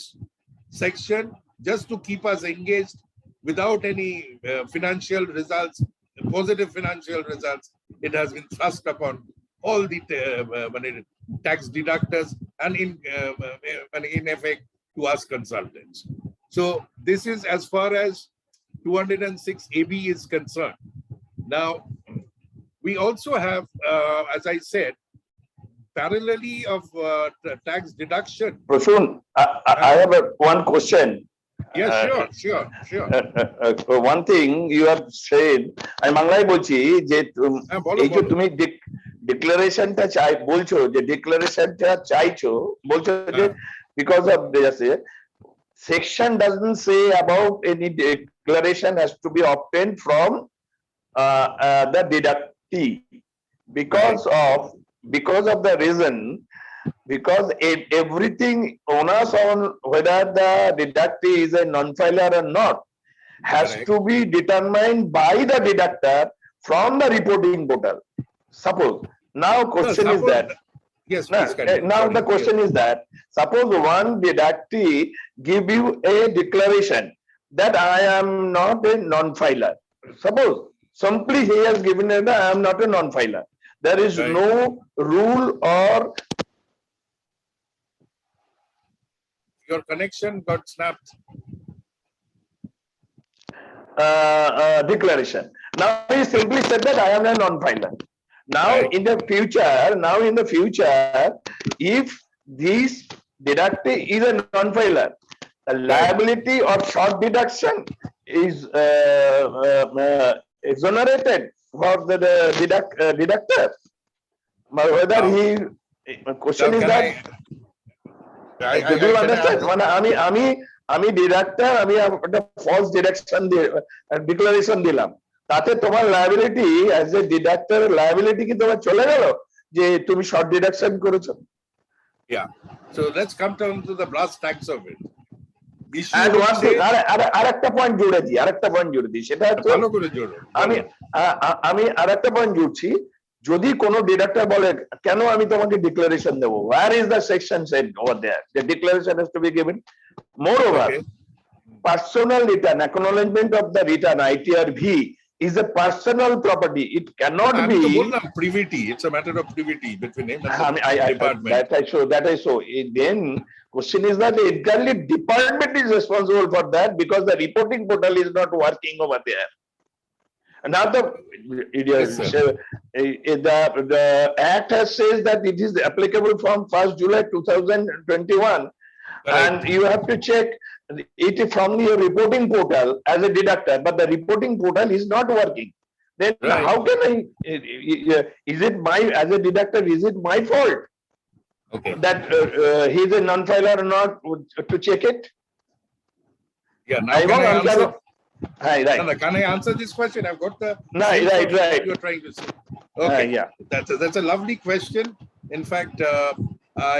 Speaker 2: section just to keep us engaged without any financial results, positive financial results. It has been thrust upon all the tax deductors and in effect to us consultants. So this is as far as 206 AB is concerned. Now, we also have, as I said, parallelly of tax deduction.
Speaker 4: Prasun, I have one question.
Speaker 2: Yes, sure.
Speaker 4: One thing you have said, আমি বাংলায় বলছি যে এই যে তুমি ডিক্লারেশনটা বলছো যে ডিক্লারেশনটা চাইছো বলছো যে because of this section doesn't say about any declaration has to be obtained from the deductee because of the reason, because everything onus on whether the deductee is a non-filer or not has to be determined by the deductor from the reporting portal. Suppose now question is that
Speaker 2: yes,
Speaker 4: now the question is that suppose one deductee give you a declaration that I am not a non-filer. Suppose simply he has given it that I am not a non-filer. There is no rule or
Speaker 2: your connection got snapped.
Speaker 4: Declaration. Now he simply said that I am a non-filer. Now in the future, if this deductee is a non-filer, the liability or short deduction is exonerated for the deductor. Whether he question is that do you understand? আমি ডিডাক্টর আমি একটা false deduction declaration দিলাম, তাতে তোমার liability as a ডিডাক্টর liability কি তোমার চলে গেল যে তুমি শর্ট ডিডাকশন করেছো?
Speaker 2: Yeah, so let's come down to the brass tacks of it.
Speaker 4: And one thing, আরেকটা পয়েন্ট জুড়ে দিই সেটা হচ্ছে আমি আরেকটা পয়েন্ট জুড়ছি, যদি কোনো ডিডাক্টর বলে কেন আমি তোমাকে ডিক্লারেশন দেবো, where is the section said over there the declaration has to be given? Moreover, personal return, acknowledgement of the return ITRV is a personal property. It cannot be
Speaker 2: privity. It's a matter of privity between him and the department.
Speaker 4: That I saw. Then question is that entirely department is responsible for that because the reporting portal is not working over there. Now the act has says that it is applicable from 1st July 2021. And you have to check it from your reporting portal as a deductor, but the reporting portal is not working. Then how can I, is it my, as a deductor, is it my fault that he is a non-filer or not to check it?
Speaker 2: Yeah, now can I answer this question? I've got the
Speaker 4: right.
Speaker 2: You're trying to say. Okay, that's a lovely question. In fact,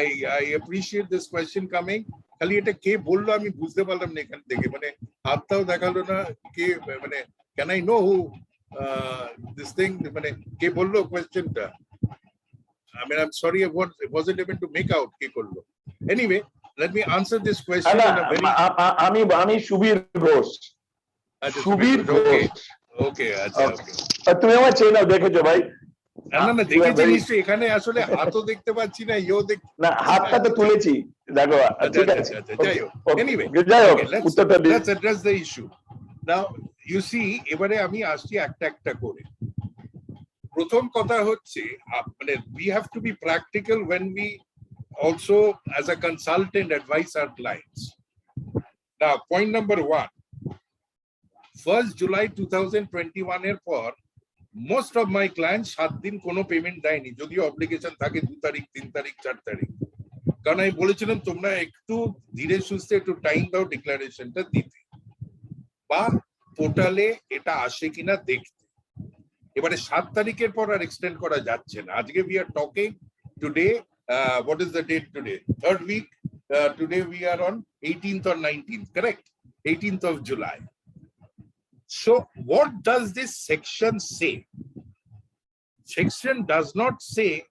Speaker 2: I appreciate this question coming. খালি এটা কে বললো আমি বুঝতে পারলাম না এখান থেকে, মানে হাতটাও দেখালো না কে, মানে can I know who this thing, মানে কে বললো কোয়েশ্চেনটা? I mean, I'm sorry, I wasn't able to make out কে করলো. Anyway, let me answer this question in a very
Speaker 4: আমি সুবীর ঘোষ।
Speaker 2: Okay, আচ্ছা ওকে।
Speaker 4: তুমি আমার চেনাও দেখেছো ভাই?
Speaker 2: না দেখেছি নিশ্চয়ই, এখানে আসলে হাতও দেখতে পাচ্ছি না, ইও দেখ
Speaker 4: না, হাতটা তো তুলেছি দেখো।
Speaker 2: যাই হোক, anyway, let's address the issue. Now you see, এবারে আমি আসছি একটা করে। প্রথম কথা হচ্ছে মানে we have to be practical when we also as a consultant advise our clients. Now point number 1, 1st July 2021 এর পর most of my clients 7 দিন কোনো পেমেন্ট দেয়নি, যদিও অব্লিগেশন থাকে 2 তারিখ 3 তারিখ 4 তারিখ, কারণ আমি বলেছিলাম তোমরা একটু ধীরে সুস্থে একটু টাইম দাও ডিক্লারেশনটা দিতে বা পোর্টালে এটা আসে কিনা দেখতে। এবারে 7 তারিখের পর আর এক্সটেন্ড করা যাচ্ছে না। আজকে we are talking Today, what is the date today? Third week. Today we are on 18th or 19th, correct? 18th of July. So what does this section say? Section does not say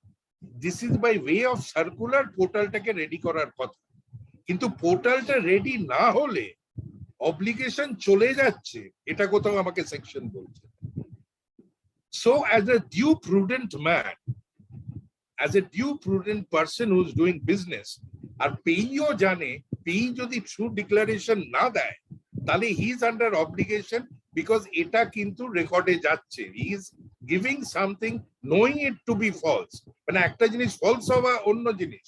Speaker 2: this is by way of circular portalটাকে ready করার কথা, কিন্তু পোর্টালটা ready না হলে obligation চলে যাচ্ছে, এটা কোথাও আমাকে সেকশন বলছে। So as a due prudent man, as a due prudent person who's doing business, আর পেইও জানে পেই যদি ট্রু ডিক্লারেশন না দেয় তাহলে he is under obligation, because এটা কিন্তু রেকর্ডে যাচ্ছে। He is giving something knowing it to be false. মানে একটা জিনিস ফলস হওয়া অন্য জিনিস,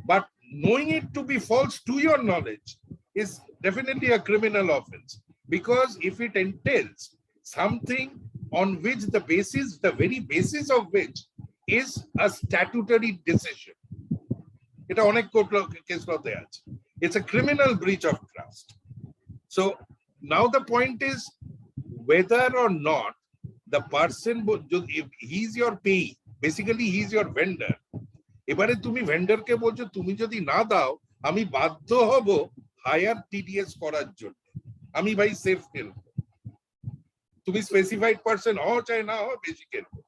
Speaker 2: but knowing it to be false to your knowledge is definitely a criminal offence, because if it entails something on which the very basis of which is a statutory decision. এটা অনেক court case লতে আছে। It's a criminal breach of trust. So now the point is whether or not the person, if he's your payee, basically he's your vendor. এবারে তুমি ভেন্ডরকে বলছো তুমি যদি না দাও আমি বাধ্য হব হায়ার টিডিএস করার জন্য, আমি ভাই সেফ হেল্প, তুমি স্পেসিফাইড পারসন হও চাই না হও বেশি কেনবো,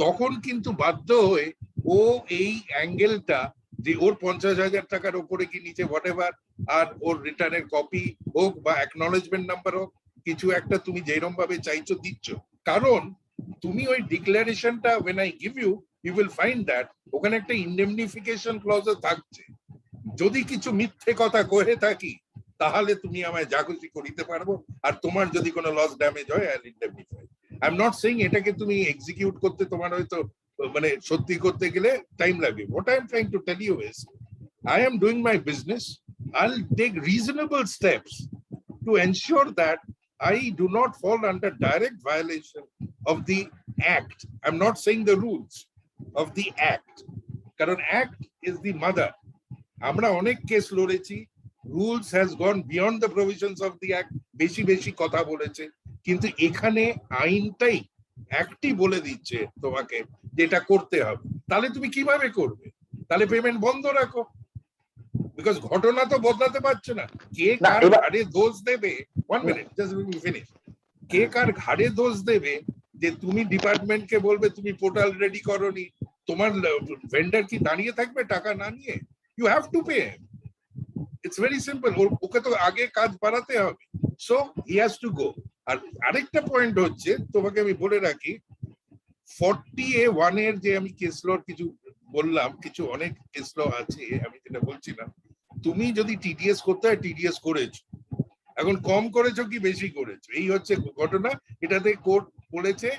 Speaker 2: তখন কিন্তু বাধ্য হয়ে ও এই অ্যাঙ্গেলটা যে ওর 50,000 টাকার উপরে কি নিচে হোয়াটএভার, আর ওর রিটার্নের কপি হোক বা অ্যাকনলেজমেন্ট নাম্বার হোক, কিছু একটা তুমি যেরকম ভাবে চাইছো দিচ্ছ। কারণ তুমি ওই ডিক্লারেশনটা when I give you, you will find that ওখানে একটা ইন্ডেমনিফিকেশন ক্লজ থাকছে, যদি কিছু মিথ্যে কথা কয়ে থাকি তাহলে তুমি আমায় যা খুশি করিতে পারবো, আর তোমার যদি কোনো লস ড্যামেজ হয় I will indemnify. I am not saying এটাকে তুমি এক্সিকিউট করতে তোমার হয়তো মানে সত্যি করতে গেলে টাইম লাগবে। What I am trying to tell you is I am doing my business. I'll take reasonable steps to ensure that I do not fall under direct violation of the act. I'm not saying the rules of the act. Karan act is the mother. Amra onek case লড়েছি, rules has gone beyond the provisions of the act, বেশি বেশি কথা বলেছে, কিন্তু এখানে আইনটাই অ্যাক্টই বলে দিচ্ছে তোমাকে যেটা করতে হবে। তাহলে তুমি কিভাবে করবে? তাহলে পেমেন্ট বন্ধ রাখো, বিকজ ঘটনা তো বদলাতে পারছে না। কে কার ঘাড়ে দোষ দেবে? 1 minute, just let me finish. কে কার ঘাড়ে দোষ দেবে যে তুমি ডিপার্টমেন্টকে বলবে তুমি পোর্টাল রেডি করোনি, তোমার ভেন্ডার কি দাঁড়িয়ে থাকবে টাকা না নিয়ে? You have to pay. It's very simple. Okay তো আগে কাজ বাড়াতে হবে, so he has to go. আর আরেকটা পয়েন্ট হচ্ছে তোমাকে আমি বলে রাখি, 40A1 এর যে আমি কেস লর কিছু বললাম, কিছু অনেক কেস ল আছে, আমি যেটা বলছি না, তুমি যদি টিডিএস করতে হয় টিডিএস করেছো, এখন কম করেছো কি বেশি করেছো, এই হচ্ছে ঘটনা। এটাতে কোর্ট বলেছে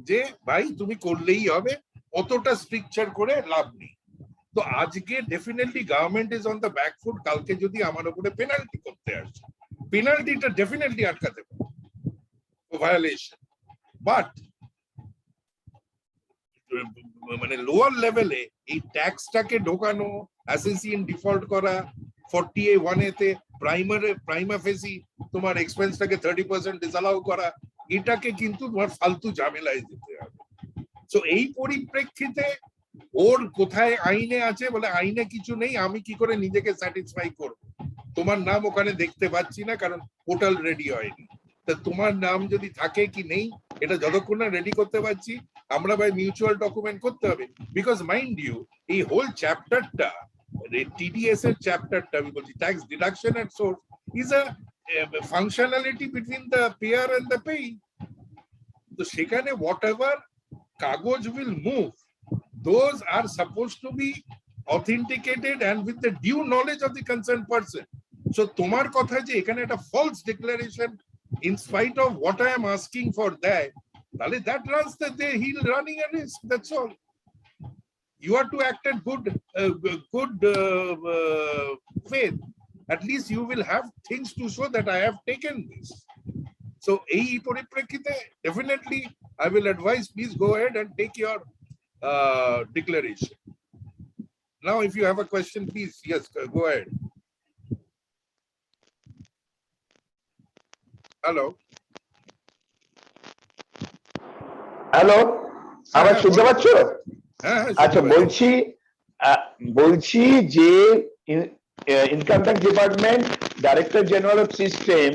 Speaker 2: যে ভাই তুমি করলেই হবে, অতটা স্ট্রিকচার করে লাভ নেই। তো আজকে definitely government is on the back foot, কালকে যদি আমার উপরে পেনাল্টি করতে আসে, পেনাল্টিটা ডেফিনেটলি আটকাতে পারে ভায়োলেশন, বাট মানে লোয়ার লেভেলে এই ট্যাক্সটাকে ঢোকানো, অ্যাসেসিয়েন্ট ডিফল্ট করা, 40A1 এতে প্রাইমা ফেসি তোমার এক্সপেন্সটাকে 30% ডিসঅ্যালাউ করা, এটাকে কিন্তু তোমার ফালতু ঝামেলায় যেতে হবে। সো এই পরিপ্রেক্ষিতে ওর কোথায় আইনে আছে বলে আইনে কিছু নেই, আমি কি করে নিজেকে স্যাটিসফাই করব? তোমার নাম ওখানে দেখতে পাচ্ছি না কারণ পোর্টাল রেডি হয়নি, তা তোমার নাম যদি থাকে কি নেই এটা যতক্ষণ না রেডি করতে পারছি আমরা ভাই মিউচুয়াল ডকুমেন্ট করতে হবে। বিকজ মাইন্ড ইউ এই হোল চ্যাপ্টারটা, টিডিএস এর চ্যাপ্টারটা আমি বলছি, tax deduction at source is a functionality between the payer and the paying. তো সেখানে হোয়াট এভার কাগজ will move, those are supposed to be authenticated and with the due knowledge of the concerned person. So tomar kotha je ekhane eta false declaration in spite of what I am asking for that, tale that runs the day he'll running a risk, that's all. You are to act in good faith. At least you will have things to show that I have taken this. So ei poriprekkite definitely I will advise, please go ahead and take your declaration. Now if you have a question, please, yes, go ahead. Hello
Speaker 4: আমার শুনতে পাচ্ছো? আচ্ছা বলছি বলছি যে income tax department director general of system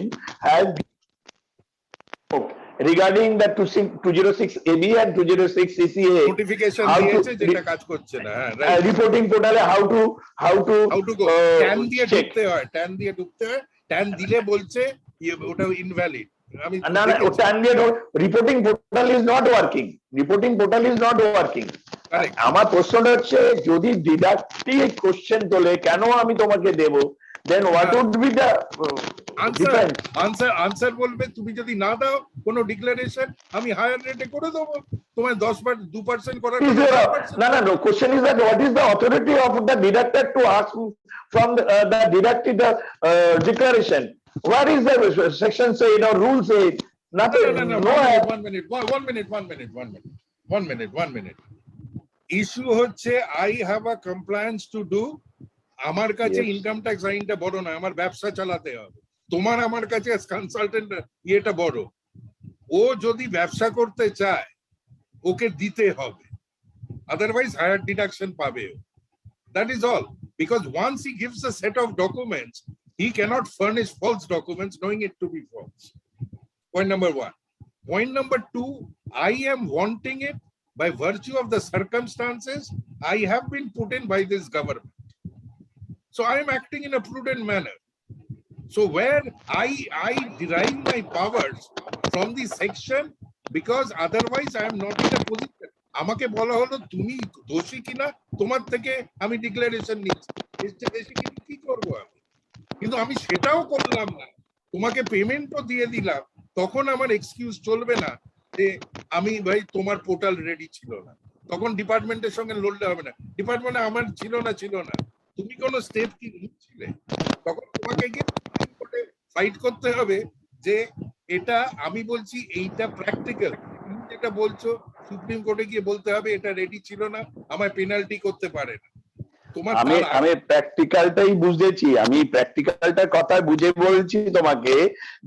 Speaker 4: has regarding the 206 AB and 206 CCA
Speaker 2: notification
Speaker 4: how to
Speaker 2: দিয়েছে যেটা কাজ করছে না, হ্যাঁ right.
Speaker 4: reporting portal how to
Speaker 2: how to go tan দিয়ে
Speaker 4: check
Speaker 2: ঢুকতে হয়, ট্যান দিয়ে ঢুকতে হয়, ট্যান দিলে বলছে ওটা ইনভ্যালিড। আমি
Speaker 4: না না ওটা reporting portal is not working, reporting portal is not working. আমার প্রশ্নটা হচ্ছে যদি ডিডাক্টিভ কোশ্চেন তোলে কেন আমি তোমাকে দেব, then what would be the
Speaker 2: answer বলবে তুমি যদি না দাও কোনো ডিক্লারেশন আমি হায়ার রেটে করে দেবো, তোমার 2% করার।
Speaker 4: না না no question is that what is the authority of the deductor to ask from the deducted declaration? What is the section say or rule say? Nothing.
Speaker 2: One minute. Issue হচ্ছে I have a compliance to do. আমার কাছে income tax আইনটা বড় না, আমার ব্যবসা চালাতে হবে। তোমার আমার কাছে কনসালটেন্ট ইয়েটা বড়। ও যদি ব্যবসা করতে চায় ওকে দিতে হবে, আদারওয়াইজ হায়ার ডিডাকশন পাবে। That is all. Because once he gives a set of documents, he cannot furnish false documents knowing it to be false. Point number one. Point number two, I am wanting it by virtue of the circumstances I have been put in by this government. So I am acting in a prudent manner. So where I derive my powers from the section, because otherwise I am not in a position. আমাকে বলা হলো তুমি দোষী কিনা তোমার থেকে আমি declaration নিচ্ছি, কি করবো আমি? কিন্তু আমি সেটাও করলাম না, তোমাকে পেমেন্টও দিয়ে দিলাম, তখন আমার এক্সকিউজ চলবে না যে আমি ভাই তোমার পোর্টাল রেডি ছিল না। তখন ডিপার্টমেন্টের সঙ্গে লড়লে হবে না, ডিপার্টমেন্টে আমার ছিল না, তুমি কোনো স্টেপ কি নিচ্ছিলে? তখন তোমাকে গিয়ে ফাইট করতে হবে যে এটা আমি বলছি এইটা প্র্যাকটিক্যাল, তুমি যেটা বলছো সুপ্রিম কোর্টে গিয়ে বলতে হবে এটা রেডি ছিল না, আমায় পেনাল্টি করতে পারে না।
Speaker 4: আমি প্র্যাকটিক্যালটাই বুঝেছি, আমি প্র্যাকটিক্যালটার কথা বুঝে বলছি তোমাকে।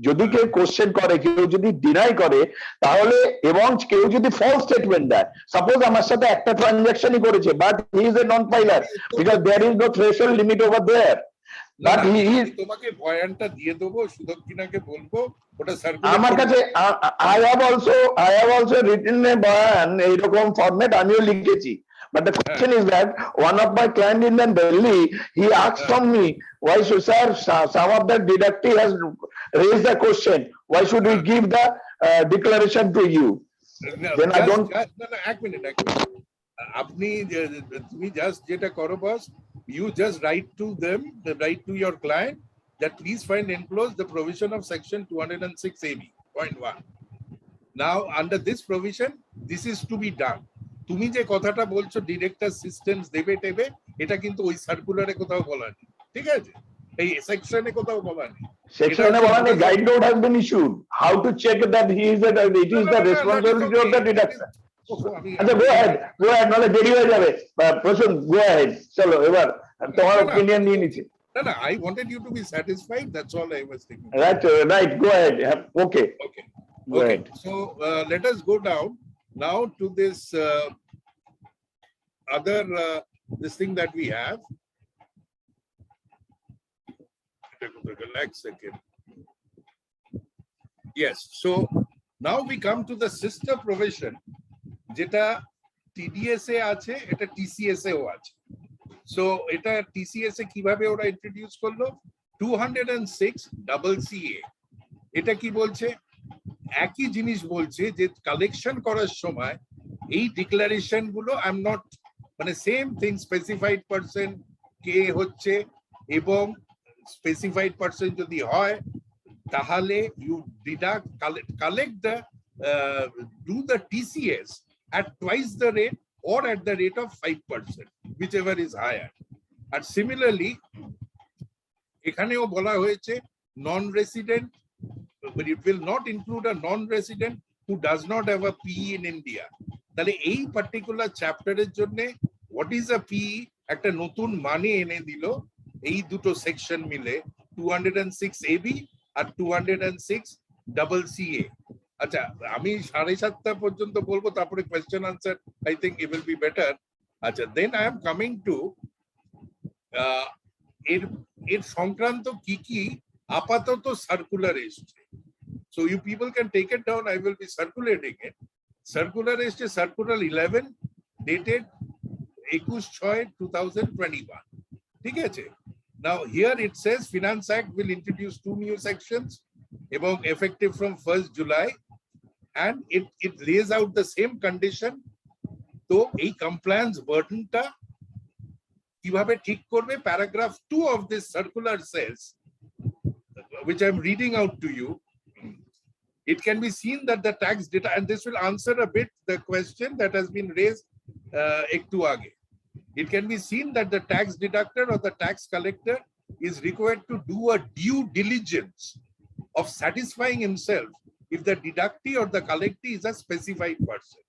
Speaker 4: যদি কেউ কোশ্চেন করে, কেউ যদি ডিনাই করে, তাহলে এবং কেউ যদি ফলস স্টেটমেন্ট দেয়, সাপোজ আমার সাথে একটা ট্রানজাকশনই করেছে but he is a non filer because there is no threshold limit over there, but he is,
Speaker 2: তোমাকে বয়ানটা দিয়ে দেবো, সুদক্ষিণাকে বলবো ওটা
Speaker 4: আমার কাছে I have also written a বয়ান এইরকম ফরম্যাট আমিও লিখেছি। But the question is that one of my client in Delhi, he asked from me, why should sir, some of the deductee has raised the question, why should we give the declaration to you? Then I don't.
Speaker 2: এক minute আপনি তুমি just যেটা করো বস, you just write to them, write to your client that please find enclosed the provision of section 206 AB, point 1. Now under this provision, this is to be done. তুমি যে কথাটা বলছো director systems দেবে টেবে, এটা কিন্তু ওই সার্কুলারে কোথাও বলা নেই, ঠিক আছে? এই সেকশনে কোথাও বলা নেই।
Speaker 4: সেকশনে বলা নেই, guide note has been issued how to check that he is it is the responsibility of the deductor. আচ্ছা গো অ্যাহেড নালে দেরি হয়ে যাবে। প্রসূন গো অ্যাহেড, চলো এবার তোমার অপিনিয়ন নিয়ে নিচ্ছি।
Speaker 2: না I wanted you to be satisfied, that's all I was thinking.
Speaker 4: Right, go ahead. Okay.
Speaker 2: So let us go down now to this other this thing that we have. Relax second. Yes, so now we come to the sister provision jeta TDS e ache, eta TCS e o ache. So eta TCS e kibhabe ora introduce korlo 206 CCA, এটা কি বলছে? একই জিনিস বলছে যে collection করার সময় এই ডিক্লারেশন গুলো আই এম নট, মানে সেম থিং, স্পেসিফাইড পারসন কে হচ্ছে এবং স্পেসিফাইড পারসন যদি হয় তাহলে you deduct collect the do the TCS at twice the rate or at the rate of 5%, whichever is higher. And similarly এখানেও বলা হয়েছে non resident, but it will not include a non-resident who does not have a PE in India. তাহলে এই particular চ্যাপ্টারের জন্য what is a PE একটা নতুন মানে এনে দিল এই দুটো সেকশন মিলে, 206 AB আর 206 CCA। আচ্ছা আমি 7:30 পর্যন্ত বলবো, তারপরে question answer I think it will be better. আচ্ছা, then I am coming to এর সংক্রান্ত কি আপাতত সার্কুলার এসছে। So you people can take it down, I will be circulating it. Circular এসছে, circular 11 dated 21/6/2021, ঠিক আছে? Now here it says Finance Act will introduce 2 new sections এবং effective from 1st July, and it lays out the same condition. তো এই compliance burdenটা কিভাবে ঠিক করবে? Paragraph 2 of this circular says, which I'm reading out to you, it can be seen that the tax data, and this will answer a bit the question that has been raised ektu age. It can be seen that the tax deductor or the tax collector is required to do a due diligence of satisfying himself if the deductee or the collectee is a specified person.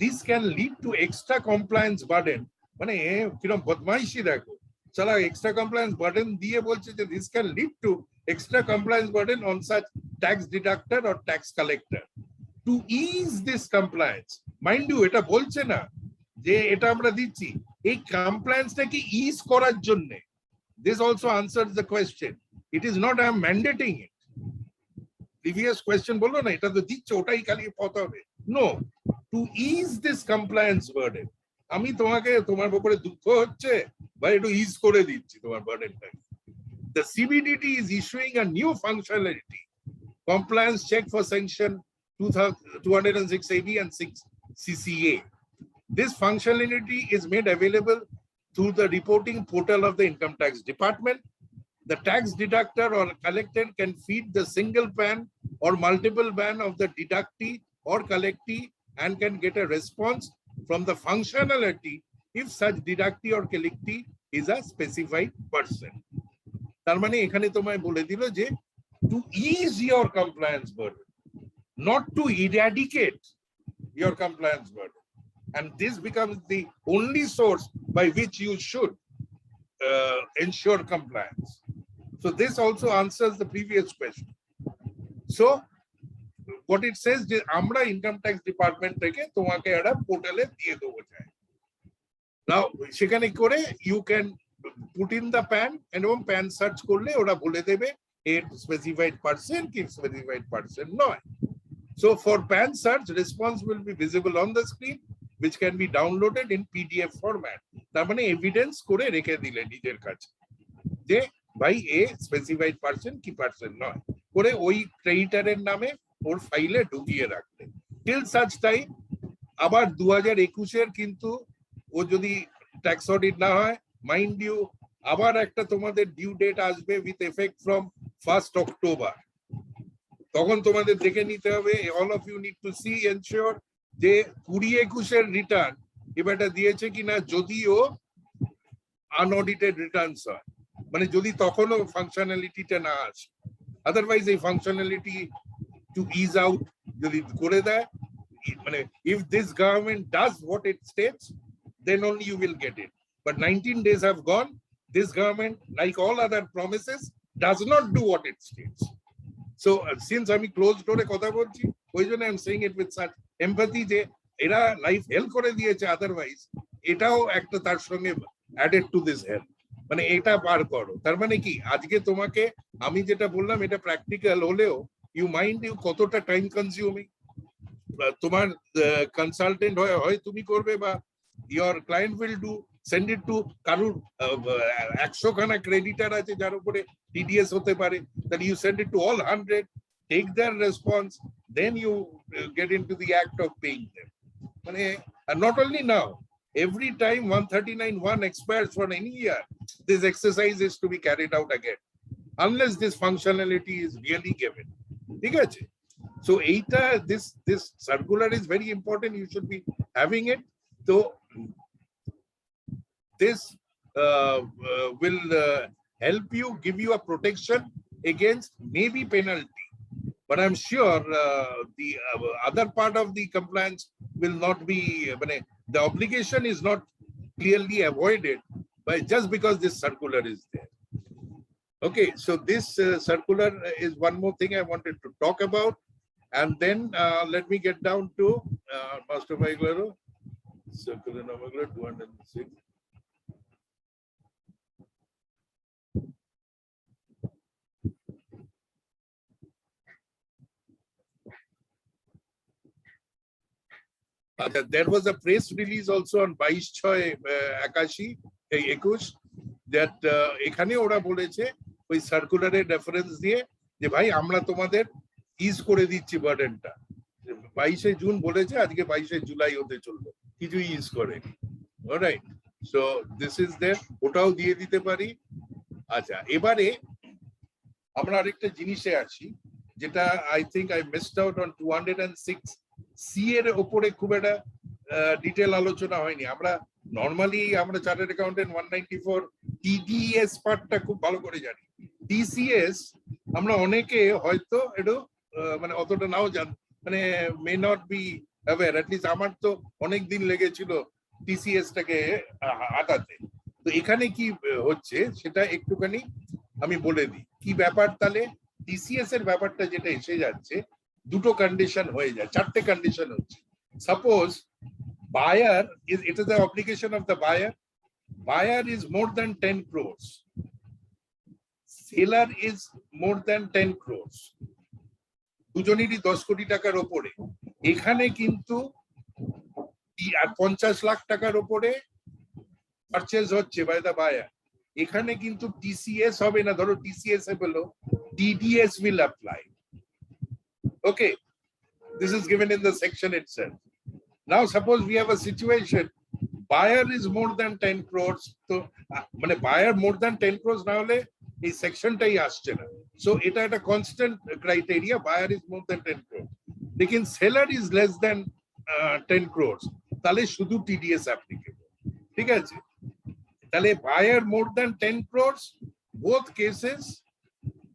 Speaker 2: This can lead to extra compliance burden. মানে কিরকম বদমাইশি দেখো, সালা extra compliance burden দিয়ে বলছে যে this can lead to extra compliance burden on such tax deductor or tax collector. To ease this compliance, mind you, এটা বলছে না যে এটা আমরা দিচ্ছি, এই কমপ্লায়েন্সটাকে ইজ করার জন্য, this also answers the question. It is not I am mandating it. Previous question বললো না এটা তো দিচ্ছে, ওটাই খালি পথ হবে। No, to ease this compliance burden, আমি তোমাকে তোমার উপরে দুঃখ হচ্ছে বা একটু ইজ করে দিচ্ছি তোমার বার্ডেনটা। The CBDT is issuing a new functionality, compliance check for section 206AB and 6 CCA. This functionality is made available through the reporting portal of the Income Tax Department. The tax deductor or collector can feed the single PAN or multiple PAN of the deductee or collectee and can get a response from the functionality if such deductee or collectee is a specified person. তার মানে এখানে তোমায় বলে দিল যে to ease your compliance burden, not to eradicate your compliance burden. And this becomes the only source by which you should ensure compliance. So this also answers the previous question. So what it says, যে আমরা income tax department থেকে তোমাকে একটা পোর্টালে দিয়ে দেবো চাই। Now সেখানে করে you can put in the PAN, এবং PAN সার্চ করলে ওরা বলে দেবে a specified person কি specified person নয়। So for PAN search, response will be visible on the screen, which can be downloaded in PDF format. তার মানে evidence করে রেখে দিলে নিজের কাছে যে ভাই এ স্পেসিফাইড পার্সন কি পার্সন নয়, করে ওই ক্রেডিটারের নামে ওর ফাইলে ঢুকিয়ে রাখতে টিল সাচ টাইম। আবার 2021-এর কিন্তু ও যদি ট্যাক্স অডিট না হয়, মাইন্ড ইউ আবার একটা তোমাদের ডিউ ডেট আসবে with effect from 1st October। তখন তোমাদের দেখে নিতে হবে, all of you need to see ensure যে 20-21-এর রিটার্ন এবারটা দিয়েছে কিনা, যদিও আনঅডিটেড রিটার্নস হয়, মানে যদি তখনও ফাংশনালিটিটা না আসে। আদারওয়াইজ এই ফাংশনালিটি টু ইজ আউট যদি করে দেয়, মানে if this government does what it states, then only you will get it. But 19 days have gone. This government, like all other promises, does not do what it states. So since আমি close ডোরে কথা বলছি, ওই জন্য I'm saying it with such empathy যে এরা life help করে দিয়েছে, আদারওয়াইজ এটাও একটা তার সঙ্গে অ্যাডেড টু দিস হেল্প, মানে এটা পার করো। তার মানে কি আজকে তোমাকে আমি যেটা বললাম এটা প্র্যাকটিক্যাল হলেও ইউ মাইন্ড ইউ কতটা টাইম কনজিউমিং। তোমার কনসালটেন্ট হয় তুমি করবে, বা your client will do send it to কারুর 100 খানা ক্রেডিটার আছে যার উপরে TDS হতে পারে, that you send it to all 100, take their response, then you get into the act of paying them. And not only now, every time 139(1) expires for any year, this exercise is to be carried out again, unless this functionality is really given. ঠিক আছে? So this circular is very important, you should be having it. So this will help you, give you a protection against maybe penalty, but I'm sure the other part of the compliance will not be, the obligation is not clearly avoided by just because this circular is there. Okay, so this circular is one more thing I wanted to talk about, and then let me get down to Master Bhai Glaro. Circular nomenclature 206. There was a press release also on 22/6/21 that এখানে ওরা বলেছে ওই সার্কুলারের reference দিয়ে যে ভাই আমরা তোমাদের is করে দিচ্ছি বার্ডেনটা 22 জুন বলেছে আজকে 22 জুলাই হতে চললো কিছু ইজ করে alright so this is there ওটাও দিয়ে দিতে পারি আচ্ছা এবারে আমরা আরেকটা জিনিসে আসি যেটা I think I missed out on 206 C এর উপরে খুব একটা ডিটেল আলোচনা হয়নি আমরা নরমালি আমরা চার্টার্ড অ্যাকাউন্টেন্ট 194 টিডিএস পার্টটা খুব ভালো করে জানি টিসিএস আমরা অনেকে হয়তো একটু মানে অতটা নাও জান মানে may not be aware at least আমার তো অনেক দিন লেগেছিল টিসিএস টাকে আটাতে তো এখানে কি হচ্ছে সেটা একটুখানি আমি বলে দিই কি ব্যাপার তাহলে টিসিএস এর ব্যাপারটা যেটা এসে যাচ্ছে দুটো কন্ডিশন হয়ে যায় চারটে কন্ডিশন হচ্ছে suppose buyer is it is the obligation of the buyer is more than 10 crores seller is more than 10 crores দুজনেরই 10 কোটি টাকার উপরে এখানে কিন্তু 50 লাখ টাকার উপরে পারচেজ হচ্ছে বাই দা বায়ার এখানে কিন্তু টিসিএস হবে না ধরো টিসিএস এ বলো TDS will apply okay this is given in the section itself now suppose we have a situation buyer is more than 10 crores so মানে buyer more than 10 crores না হলে এই সেকশনটাই আসছে না সো এটা একটা constant criteria buyer is more than 10 crores लेकिन seller is less than 10 crores তাহলে শুধু টিডিএস অ্যাপ্লিকেবল ঠিক আছে তাহলে buyer more than 10 crores both cases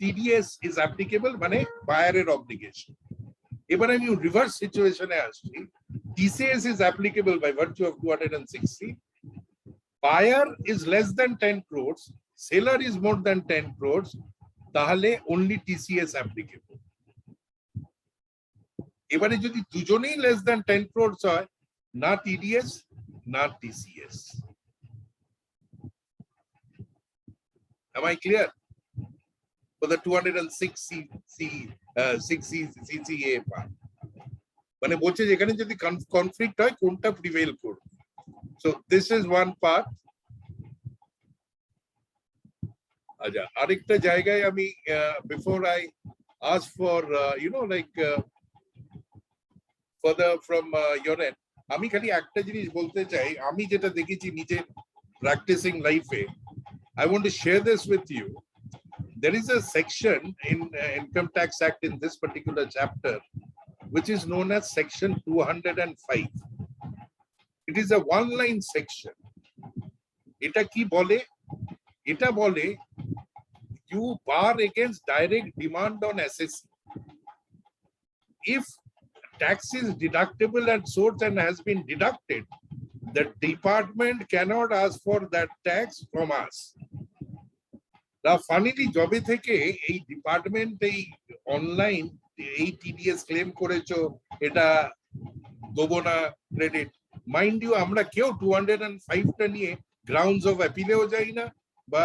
Speaker 2: TDS is applicable মানে buyer এর obligation এবার আমি রিভার্স সিচুয়েশনে আসছি TCS is applicable by virtue of 260 buyer is less than 10 crores seller is more than 10 crores তাহলে only TCS applicable এবারে যদি দুজনেই less than 10 crores হয় না TDS না TCS am I clear for the 206 CCA part মানে বলছে যেখানে যদি কনফ্লিক্ট হয় কোনটা প্রিভেইল করবে so this is one part আচ্ছা আরেকটা জায়গায় আমি before I ask for you know like further from your end আমি খালি একটা জিনিস বলতে চাই আমি যেটা দেখেছি নিজের প্র্যাকটিসিং লাইফে I want to share this with you. There is a section in Income Tax Act in this particular chapter, which is known as Section 205. It is a one-line section. Eta ki bole? Eta bole, you bar against direct demand on assessee. If tax is deductible at source and has been deducted, the department cannot ask for that tax from us. Now, funnily, জবে থেকে এই department এই online এই TDS claim করেছো এটা দেবো না credit mind you আমরা কেউ 205টা নিয়ে গ্রাউন্ডস অফ অ্যাপিলেও যাই না বা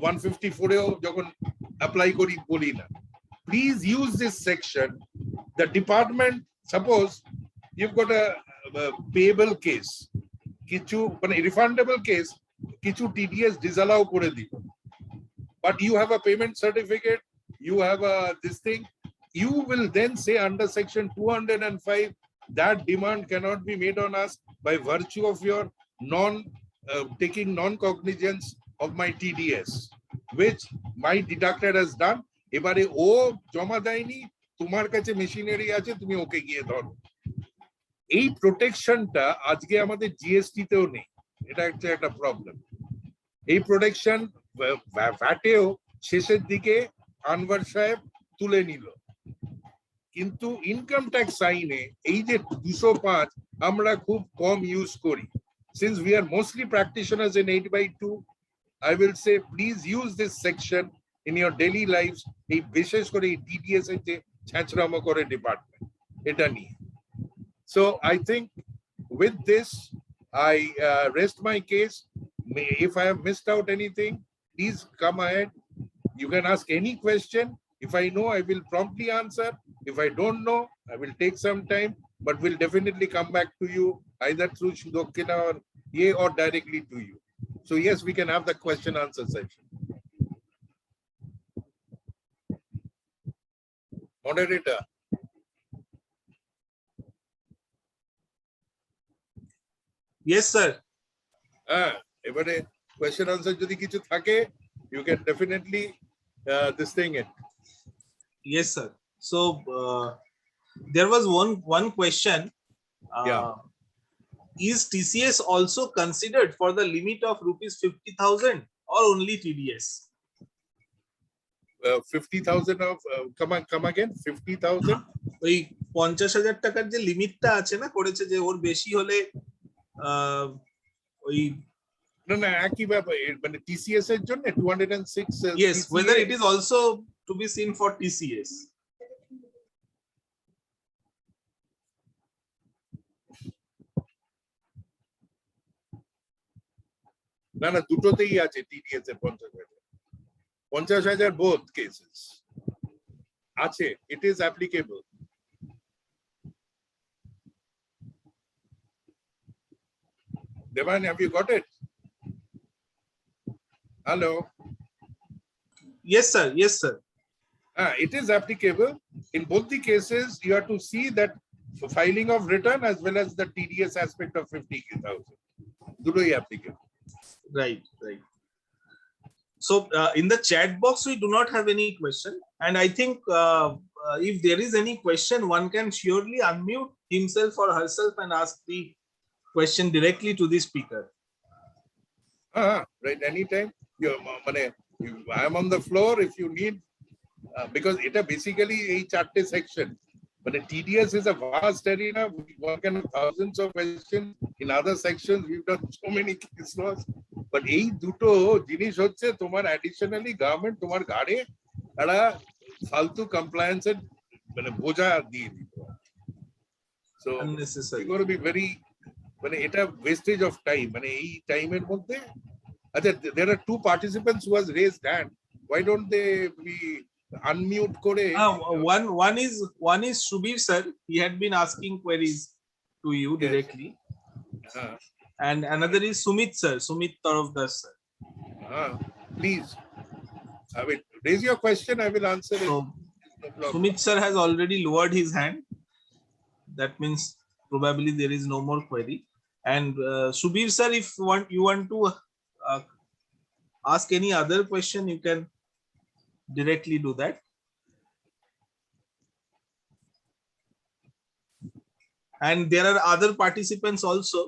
Speaker 2: 154এও যখন অ্যাপ্লাই করি বলি না please use this section the department suppose ইউভ got a payable case কিছু মানে রিফান্ডেবল কেস কিছু টিডিএস ডিসঅ্যালাউ করে দিল but you have a payment certificate you have a this thing you will then say under section 205 that demand cannot be made on us by virtue of your taking non-cognizance of my TDS which my deductor has done ebare o joma dayni তোমার কাছে machinery আছে তুমি ওকে গিয়ে ধরো এই প্রোটেকশনটা আজকে আমাদের GST তেও নেই এটা একটা প্রবলেম এই প্রোটেকশন ভ্যাটেও শেষের দিকে আনভার সাহেব তুলে নিল কিন্তু ইনকাম ট্যাক্স আইনে এই যে 205 আমরা খুব কম ইউজ করি since we are mostly practitioners in 8/2 I will say please use this section in your daily lives এই বিশেষ করে এই টিডিএস এর যে ছাঁচরামো করে ডিপার্টমেন্ট এটা নিয়ে so I think with this I rest my case. If I have missed out anything, please come ahead. You can ask any question. If I know, I will promptly answer. If I don't know, I will take some time, but we'll definitely come back to you either through Sudakshina or directly to you. So yes, we can have the question answer section. Moderator.
Speaker 3: Yes, sir.
Speaker 2: এবারে question answer যদি কিছু থাকে, you can definitely this thing it.
Speaker 3: Yes, sir. So there was one question.
Speaker 2: Yeah.
Speaker 3: Is TCS also considered for the limit of rupees 50,000 or only TDS?
Speaker 2: 50,000 of come again 50,000.
Speaker 3: ওই 50,000 টাকার যে লিমিটটা আছে না, করেছে যে ওর বেশি হলে ওই
Speaker 2: না একই ব্যাপার, মানে TCS এর জন্য 206.
Speaker 3: Yes, whether it is also to be seen for TCS.
Speaker 2: না দুটোতেই আছে TDS এর 50,000 both cases আছে, it is applicable. Debayan, have you got it? Hello.
Speaker 3: Yes, sir. Yes, sir.
Speaker 2: It is applicable in both the cases. You have to see that filing of return as well as the TDS aspect of 50,000. Dutoi applicable.
Speaker 3: Right. So in the chat box we do not have any question, and I think if there is any question, one can surely unmute himself or herself and ask the question directly to the speaker.
Speaker 2: Right, anytime. I am on the floor if you need, because it is basically a charte section. But TDS is a vast arena. One can have thousands of questions. In other sections, we've done so many case laws. But এই দুটো জিনিস হচ্ছে তোমার additionally government তোমার ঘাড়ে একটা ফালতু compliance এর মানে বোঝা দিয়ে দিত। So you got to be very, মানে এটা wastage of time, মানে এই টাইমের মধ্যে আচ্ছা there are two participants who has raised hand. Why don't they be unmute করে?
Speaker 3: One is Subir sir. He had been asking queries to you directly. And another is Sumit sir, Sumit Tarafdar sir.
Speaker 2: Please, I will raise your question. I will answer it.
Speaker 3: So, no, Sumit sir has already lowered his hand. That means probably there is no more query. And Subir sir, if you want to ask any other question, you can directly do that. And there are other participants also.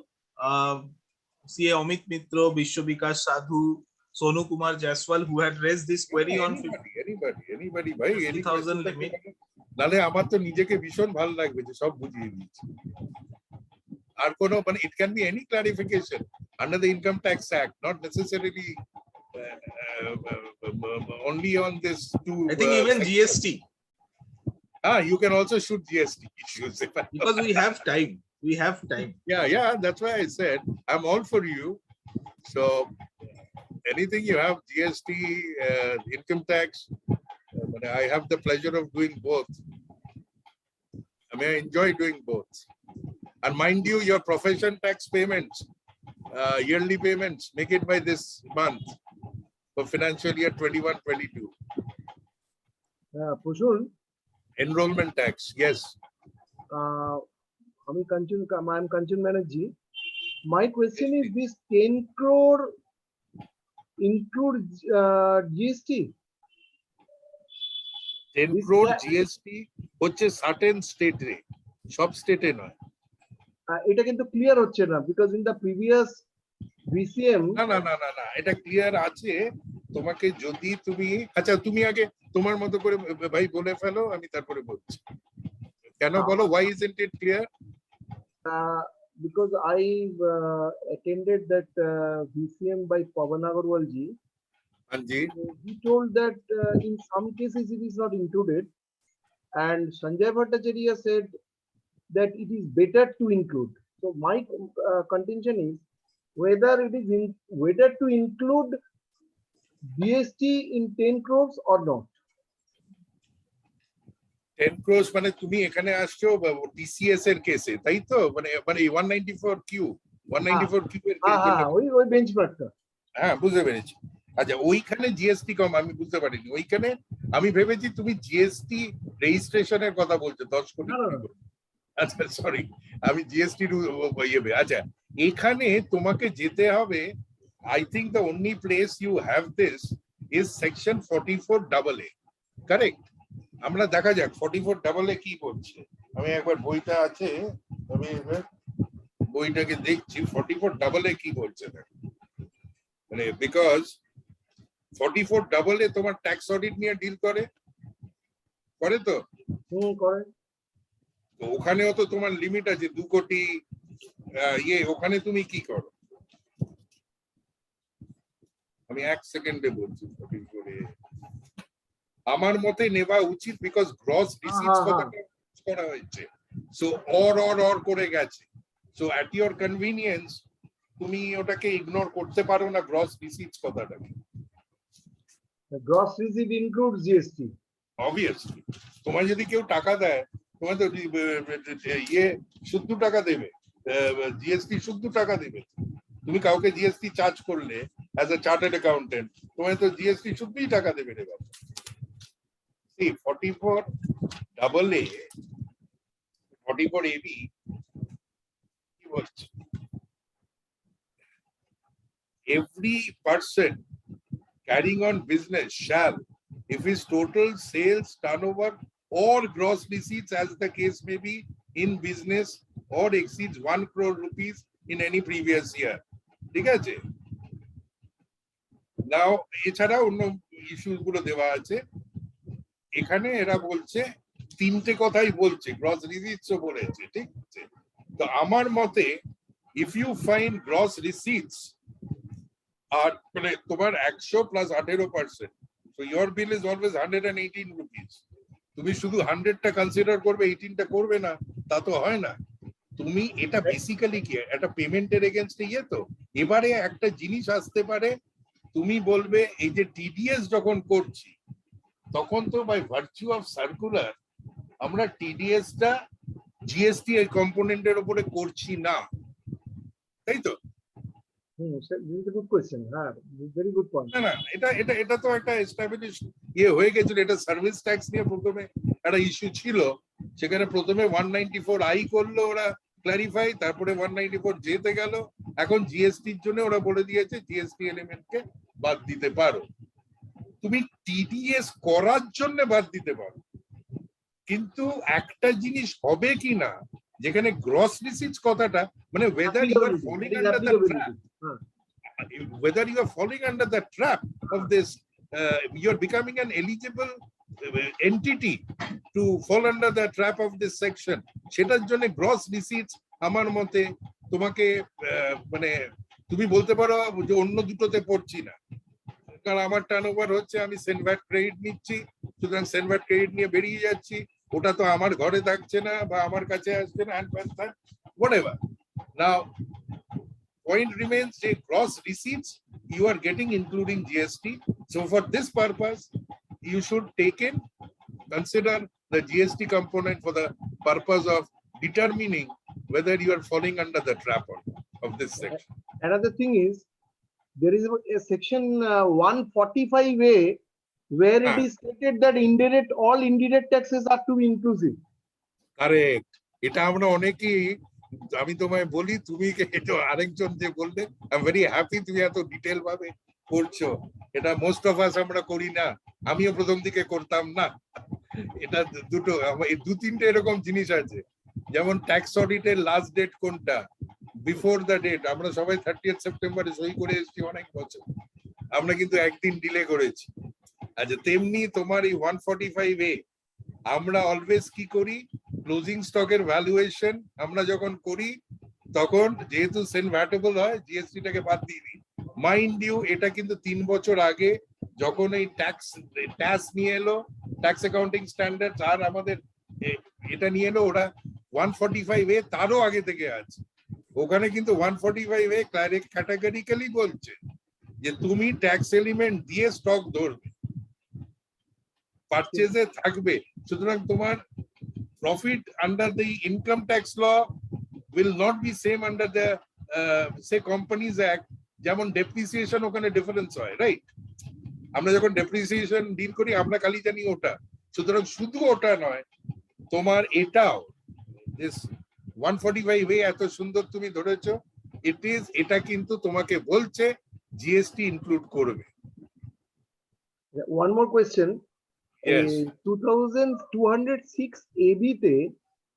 Speaker 3: CA Amit Mitra, Bishwabikash Sadhu, Sonu Kumar Jaiswal, who had raised this query on
Speaker 2: anybody bhai
Speaker 3: 50,000 limit.
Speaker 2: নালে আমার তো নিজেকে ভীষণ ভালো লাগবে যে সব বুঝিয়ে দিচ্ছি। আর কোনো মানে it can be any clarification under the Income Tax Act, not necessarily only on this two.
Speaker 3: I think even GST.
Speaker 2: You can also shoot GST issues
Speaker 3: because we have time. We have time.
Speaker 2: Yeah, that's why I said I'm all for you. So anything you have, GST, income tax, but I have the pleasure of doing both. I mean, I enjoy doing both. And mind you, your profession tax payments, yearly payments, make it by this month for financial year 21-22.
Speaker 5: Prasun,
Speaker 2: enrollment tax, yes.
Speaker 5: I'm Kanchan Banerjee. My question is, this 10 crore include GST?
Speaker 2: 10 crore GST হচ্ছে certain state rate, সব স্টেটে নয়।
Speaker 5: এটা কিন্তু clear হচ্ছে না, because in the previous VCM
Speaker 2: না এটা ক্লিয়ার আছে। তোমাকে যদি তুমি আচ্ছা তুমি আগে তোমার মতো করে ভাই বলে ফেলো, আমি তারপরে বলছি কেন বলো। Why isn't it clear?
Speaker 5: Because I attended that VCM by Pawan Agarwal ji. He told that in some cases it is not included, and Sanjay Bhattacharyya said that it is better to include. So my contention is whether it is whether to include GST in 10 crores or not.
Speaker 2: 10 crores মানে তুমি এখানে আসছো TCS এর কেসে, তাই তো? মানে 194Q 194Q এর
Speaker 5: ওই বেঞ্চমার্কটা।
Speaker 2: হ্যাঁ, বুঝতে পেরেছি। আচ্ছা, ওইখানে জিএসটি কম আমি বুঝতে পারিনি। ওইখানে আমি ভেবেছি তুমি জিএসটি রেজিস্ট্রেশনের কথা বলছো 10 কোটি। আচ্ছা, সরি, আমি জিএসটি আচ্ছা, এখানে তোমাকে যেতে হবে। I think the only place you have this is section 44AA, correct? আমরা দেখা যাক 44AA কি বলছে। আমি একবার বইটা আছে, আমি বইটাকে দেখছি 44AA কি বলছে। মানে বিকজ 44AA তোমার ট্যাক্স অডিট নিয়ে ডিল করে তো?
Speaker 5: করে।
Speaker 2: তো ওখানেও তো তোমার লিমিট আছে 2 কোটি। ওখানে তুমি কি করো? আমি 1 সেকেন্ডে বলছি। 44A আমার মতে নেওয়া উচিত, বিকজ গ্রস রিসিটস করা হয়েছে। সো অর করে গেছে। সো অ্যাট ইওর কনভিনিয়েন্স তুমি ওটাকে ইগনোর করতে পারো না, গ্রস রিসিটস কথাটাকে।
Speaker 5: Gross receipt includes GST.
Speaker 2: Obviously তোমার যদি কেউ টাকা দেয়, তোমার তো শুদ্ধ টাকা দেবে, জিএসটি শুদ্ধ টাকা দেবে। তুমি কাউকে জিএসটি চার্জ করলে অ্যাজ এ চার্টার্ড অ্যাকাউন্টেন্ট, তোমার তো জিএসটি শুদ্ধই টাকা দেবে রে বাবা। 44AA 44AB কি বলছে? Every person carrying on business shall, if his total sales, turnover or gross receipts as the case may be in business or exceeds 1 crore rupees in any previous year. ঠিক আছে? Now এছাড়া অন্য issues গুলো দেওয়া আছে। এখানে এরা বলছে তিনটে কথাই বলছে, গ্রস রিসিটসও বলেছে, ঠিক আছে? তো আমার মতে ইফ ইউ ফাইন্ড গ্রস রিসিটস আর মানে তোমার 100 plus 18%, so your bill is always 118 rupees. তুমি শুধু 100টা কনসিডার করবে, 18টা করবে না, তা তো হয় না। তুমি এটা বেসিক্যালি কি একটা পেমেন্টের এগেইনস্টে তো। এবারে একটা জিনিস আসতে পারে, তুমি বলবে এই যে টিডিএস যখন করছি, তখন তো বাই ভার্চু অফ সার্কুলার আমরা টিডিএস টা জিএসটি এর কম্পোনেন্টের উপরে করছি না, তাই তো?
Speaker 5: Good question. হ্যাঁ, ভেরি গুড পয়েন্ট।
Speaker 2: না, এটা তো একটা এস্টাবলিশ হয়ে গেছিল। এটা সার্ভিস ট্যাক্স নিয়ে প্রথমে একটা ইস্যু ছিল, সেখানে প্রথমে 194I করলো ওরা ক্লারিফাই, তারপরে 194 যেতে গেল। এখন জিএসটির জন্য ওরা বলে দিয়েছে জিএসটি এলিমেন্টকে বাদ দিতে পারো। তুমি টিডিএস করার জন্য বাদ দিতে পারো, কিন্তু একটা জিনিস হবে কি না, যেখানে গ্রস রিসিটস কথাটা মানে whether you are falling under the trap of this, you are becoming an eligible entity to fall under the trap of this section, সেটার জন্য গ্রস রিসিটস আমার মতে তোমাকে মানে তুমি বলতে পারো যে অন্য দুটোতে পড়ছি না, কারণ আমার টার্নওভার হচ্ছে, আমি সেনভ্যাট ক্রেডিট নিচ্ছি, সুতরাং সেনভ্যাট ক্রেডিট নিয়ে বেরিয়ে যাচ্ছি, ওটা তো আমার ঘরে থাকছে না বা আমার কাছে আসছে না, whatever. Now point remains যে gross receipts you are getting including GST, so for this purpose you should consider the GST component for the purpose of determining whether you are falling under the trap of this section.
Speaker 5: Another thing is, there is a section 145A where it is stated that all indirect taxes are to be inclusive.
Speaker 2: Correct. এটা আমরা অনেকেই, আমি তোমায় বলি, তুমি এটা আরেকজন যে বললে, আই এম ভেরি হ্যাপি তুমি এত ডিটেইল ভাবে করছো। এটা মোস্ট অফ আস আমরা করি না, আমিও প্রথম দিকে করতাম না। এটা দুটো দু তিনটে এরকম জিনিস আছে, যেমন ট্যাক্স অডিটের লাস্ট ডেট কোনটা, বিফোর দ্য ডেট। আমরা সবাই 30th সেপ্টেম্বরে সই করে এসেছি অনেক বছর, আমরা কিন্তু একদিন ডিলে করেছি। আচ্ছা, তেমনি তোমার এই 145A আমরা অলওয়েজ কি করি, ক্লোজিং স্টকের ভ্যালুয়েশন আমরা যখন করি, তখন যেহেতু সেনভ্যাটেবল হয়, জিএসটিটাকে বাদ দিয়ে দিই। মাইন্ড ইউ, এটা কিন্তু 3 বছর আগে যখন এই ট্যাক্স নিয়ে এলো, ট্যাক্স অ্যাকাউন্টিং স্ট্যান্ডার্ড আর আমাদের এটা নিয়ে এলো, ওরা 145A তারও আগে থেকে আছে। ওখানে কিন্তু 145A ক্যাটাগরিক্যালি বলছে যে তুমি ট্যাক্স এলিমেন্ট দিয়ে স্টক ধরবে, পারচেজে থাকবে। সুতরাং তোমার profit under the income tax law will not be same under the say companies act, যেমন ডেপ্রিসিয়েশন ওখানে ডিফারেন্স হয়, রাইট? আমরা যখন ডেপ্রিসিয়েশন ডিল করি আমরা খালি জানি ওটা, সুতরাং শুধু ওটা নয়, তোমার এটাও this 145A এত সুন্দর তুমি ধরেছো, এটা কিন্তু তোমাকে বলছে জিএসটি ইনক্লুড করবে।
Speaker 5: One more question.
Speaker 2: Yes.
Speaker 5: 2206 AB তে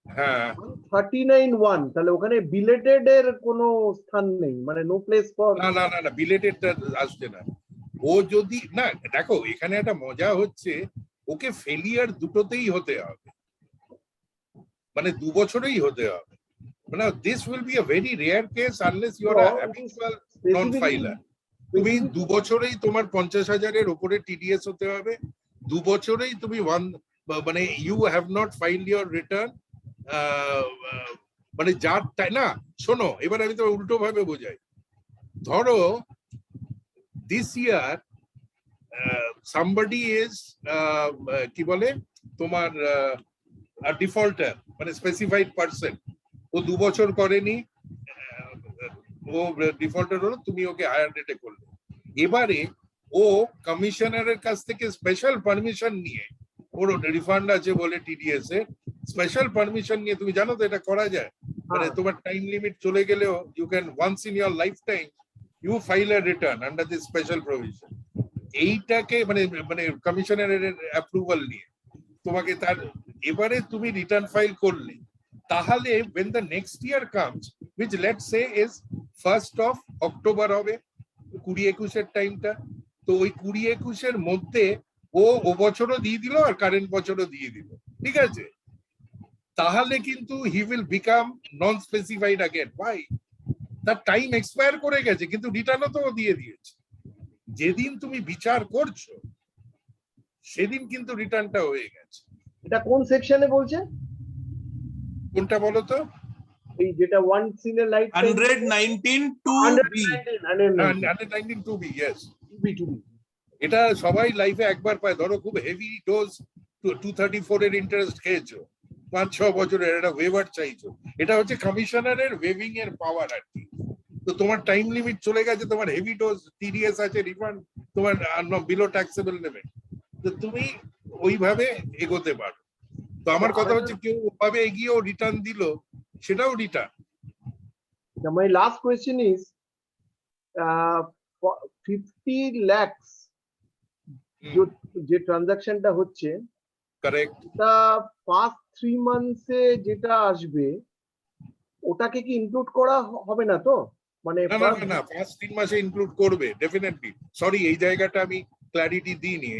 Speaker 2: হ্যাঁ
Speaker 5: 39(1) তাহলে ওখানে বিলেটেড এর কোনো স্থান নেই, মানে নো প্লেস ফর।
Speaker 2: না না না না, বিলেটেডটা আসছে না। ও যদি না, দেখো এখানে একটা মজা হচ্ছে, ওকে ফেলিয়ার দুটোতেই হতে হবে, মানে 2 বছরেই হতে হবে। মানে this will be a very rare case unless you are a habitual non filer. তুমি 2 বছরেই তোমার 50,000-এর উপরে টিডিএস হতে হবে, 2 বছরেই তুমি মানে you have not filed your return, মানে যার তাই না। শোনো, এবার আমি তোমার উল্টো ভাবে বোঝাই। ধরো দিস ইয়ার somebody is কি বলে তোমার ডিফল্টার, মানে স্পেসিফাইড পারসন, ও 2 বছর করেনি, ও ডিফল্টার হলো, তুমি ওকে হায়ার রেটে করলে। এবারে ও কমিশনারের কাছ থেকে স্পেশাল পারমিশন নিয়ে, ওর রিফান্ড আছে বলে টিডিএস এর স্পেশাল পারমিশন নিয়ে, তুমি জানো তো এটা করা যায়, মানে তোমার টাইম লিমিট চলে গেলেও you can once in your lifetime you file a return under this special provision. এইটাকে মানে মানে কমিশনারের অ্যাপ্রুভাল নিয়ে তোমাকে তার, এবারে তুমি রিটার্ন ফাইল করলে, তাহলে when the next year comes, which let's say is 1st of October হবে 2021-এর টাইমটা, তো ওই 2021-এর মধ্যে ও বছরও দিয়ে দিল আর কারেন্ট বছরও দিয়ে দিল, ঠিক আছে? তাহলে কিন্তু he will become non specified again. ভাই তার টাইম এক্সপায়ার করে গেছে, কিন্তু রিটার্নও তো দিয়ে দিয়েছে। যেদিন তুমি বিচার করছো সেদিন কিন্তু রিটার্নটা হয়ে গেছে।
Speaker 5: এটা কোন সেকশনে বলছে?
Speaker 2: কোনটা বলো তো?
Speaker 5: এই যেটা ওয়ান সিনের light
Speaker 3: 119 to B।
Speaker 2: 119 2B, yes। এটা সবাই লাইফে একবার পায়। ধরো খুব হেভি ডোজ 234 এর ইন্টারেস্ট খেয়েছো, 5-6 বছরের, এটা ওয়েভার চাইছো, এটা হচ্ছে কমিশনারের ওয়েভিং এর পাওয়ার আর কি। তো তোমার টাইম লিমিট চলে গেছে, তোমার হেভি ডোজ টিডিএস আছে, রিফান্ড তোমার বিলো ট্যাক্সেবল নেবে, তো তুমি ওইভাবে এগোতে পারো। তো আমার কথা হচ্ছে কেউ ওভাবে এগিয়েও রিটার্ন দিল, সেটাও return.
Speaker 5: My last question is 50 lakhs যে ট্রানজাকশনটা হচ্ছে,
Speaker 2: কারেক্ট,
Speaker 5: তা ফার্স্ট 3 মান্থসে যেটা আসবে ওটাকে কি ইনক্লুড করা হবে না তো? মানে
Speaker 2: না না না, ফার্স্ট 3 মাসে ইনক্লুড করবে ডেফিনেটলি। সরি, এই জায়গাটা আমি ক্ল্যারিটি দিইনি,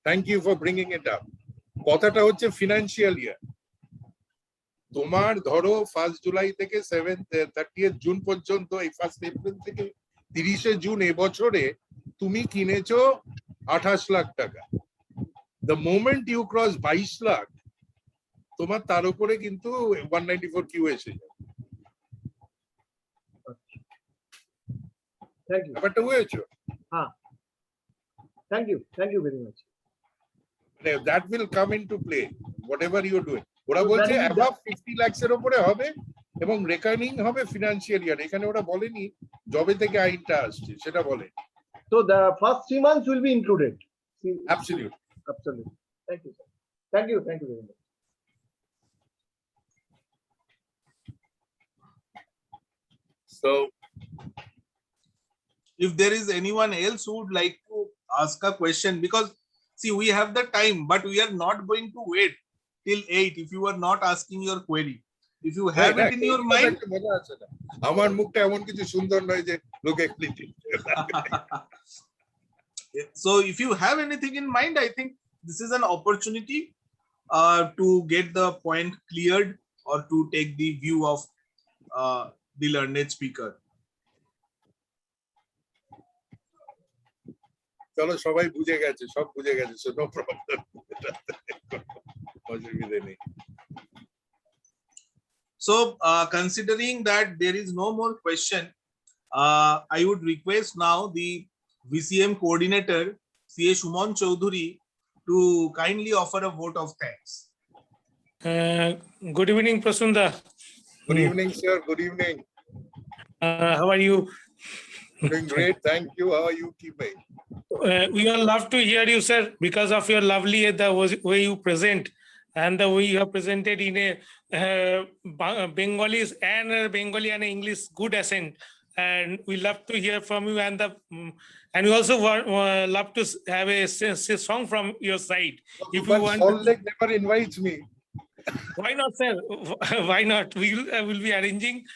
Speaker 2: thank you for bringing it up. কথাটা হচ্ছে ফিনান্সিয়াল ইয়ার। তোমার ধরো 1 জুলাই থেকে 30 জুন পর্যন্ত, এই 1 এপ্রিল থেকে 30 জুন এবছরে তুমি কিনেছো 28 লাখ টাকা। The moment you cross 22 lakh, তোমার তার উপরে কিন্তু 194 কিউ এসে যাবে।
Speaker 5: থ্যাংক ইউ,
Speaker 2: ব্যাপারটা বুঝেছো?
Speaker 5: হ্যাঁ, thank you very much.
Speaker 2: That will come into play whatever you are doing. ওরা বলছে above 50 lakhs এর উপরে হবে এবং রেকারিং হবে ফিনান্সিয়াল ইয়ার। এখানে ওরা বলেনি জবে থেকে আইনটা আসছে, সেটা বলে।
Speaker 5: So the first 3 months will be included.
Speaker 2: Absolutely.
Speaker 5: Thank you, sir. Thank you very much.
Speaker 2: So
Speaker 3: If there is anyone else who would like to ask a question, because see, we have the time, but we are not going to wait till 8 if you are not asking your query. If you have it in your mind,
Speaker 2: আমার মুখটা এমন কিছু সুন্দর নয় যে লোকে ক্লিটি।
Speaker 3: so if you have anything in mind, I think this is an opportunity to get the point cleared or to take the view of the learned speaker.
Speaker 2: চলো, সবাই বুঝে গেছে, সব বুঝে গেছে, সো নো প্রবলেম, অসুবিধা নেই।
Speaker 3: So considering that there is no more question, I would request now the VCM coordinator, CA Shumon Chaudhuri, to kindly offer a vote of thanks.
Speaker 6: Good evening, Prasunda.
Speaker 2: Good evening, sir. Good evening.
Speaker 6: How are you?
Speaker 2: Doing great. Thank you. How are you keeping?
Speaker 6: We all love to hear you, sir, because of your lovely way you present and the way you have presented in a Bengali and English good accent. And we love to hear from you, and we also love to have a song from your side. If you want,
Speaker 2: Salt Lake never invites me.
Speaker 6: Why not, sir? Why not? We will be arranging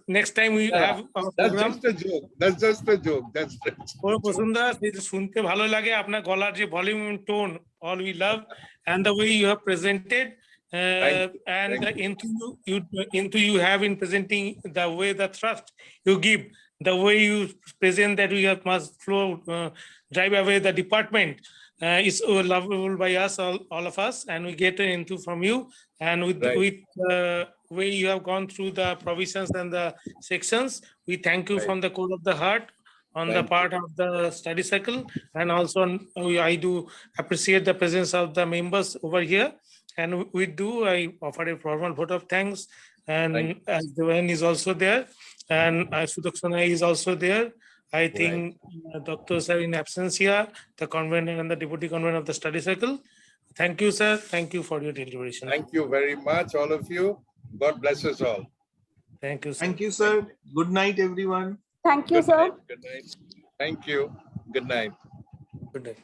Speaker 6: next time we have our
Speaker 2: That's
Speaker 6: program.
Speaker 2: just a joke. That's just a joke. That's
Speaker 6: Bosunda, শুনতে ভালো লাগে আপনার গলার যে volume and tone, all we love, and the way you have presented, and the into you have in presenting, the way the thrust you give, the way you present that we have must flow, drive away the department. Is lovable by us, all of us, and we get into from you, and with way you have gone through the provisions and the sections, we thank you from the core of the heart on the part of the study circle, and also I do appreciate the presence of the members over here, and I offer a formal vote of thanks, and as Debayan is also there, and Sudakshina is also there. I think doctors are in absentia, the convenor and the deputy convenor of the study circle. Thank you, sir. Thank you for your deliberation.
Speaker 2: Thank you very much, all of you. God bless us all.
Speaker 6: Thank you, sir.
Speaker 3: Thank you, sir. Good night, everyone.
Speaker 1: Thank you, sir.
Speaker 2: Good night. Thank you. Good night.
Speaker 6: Good night.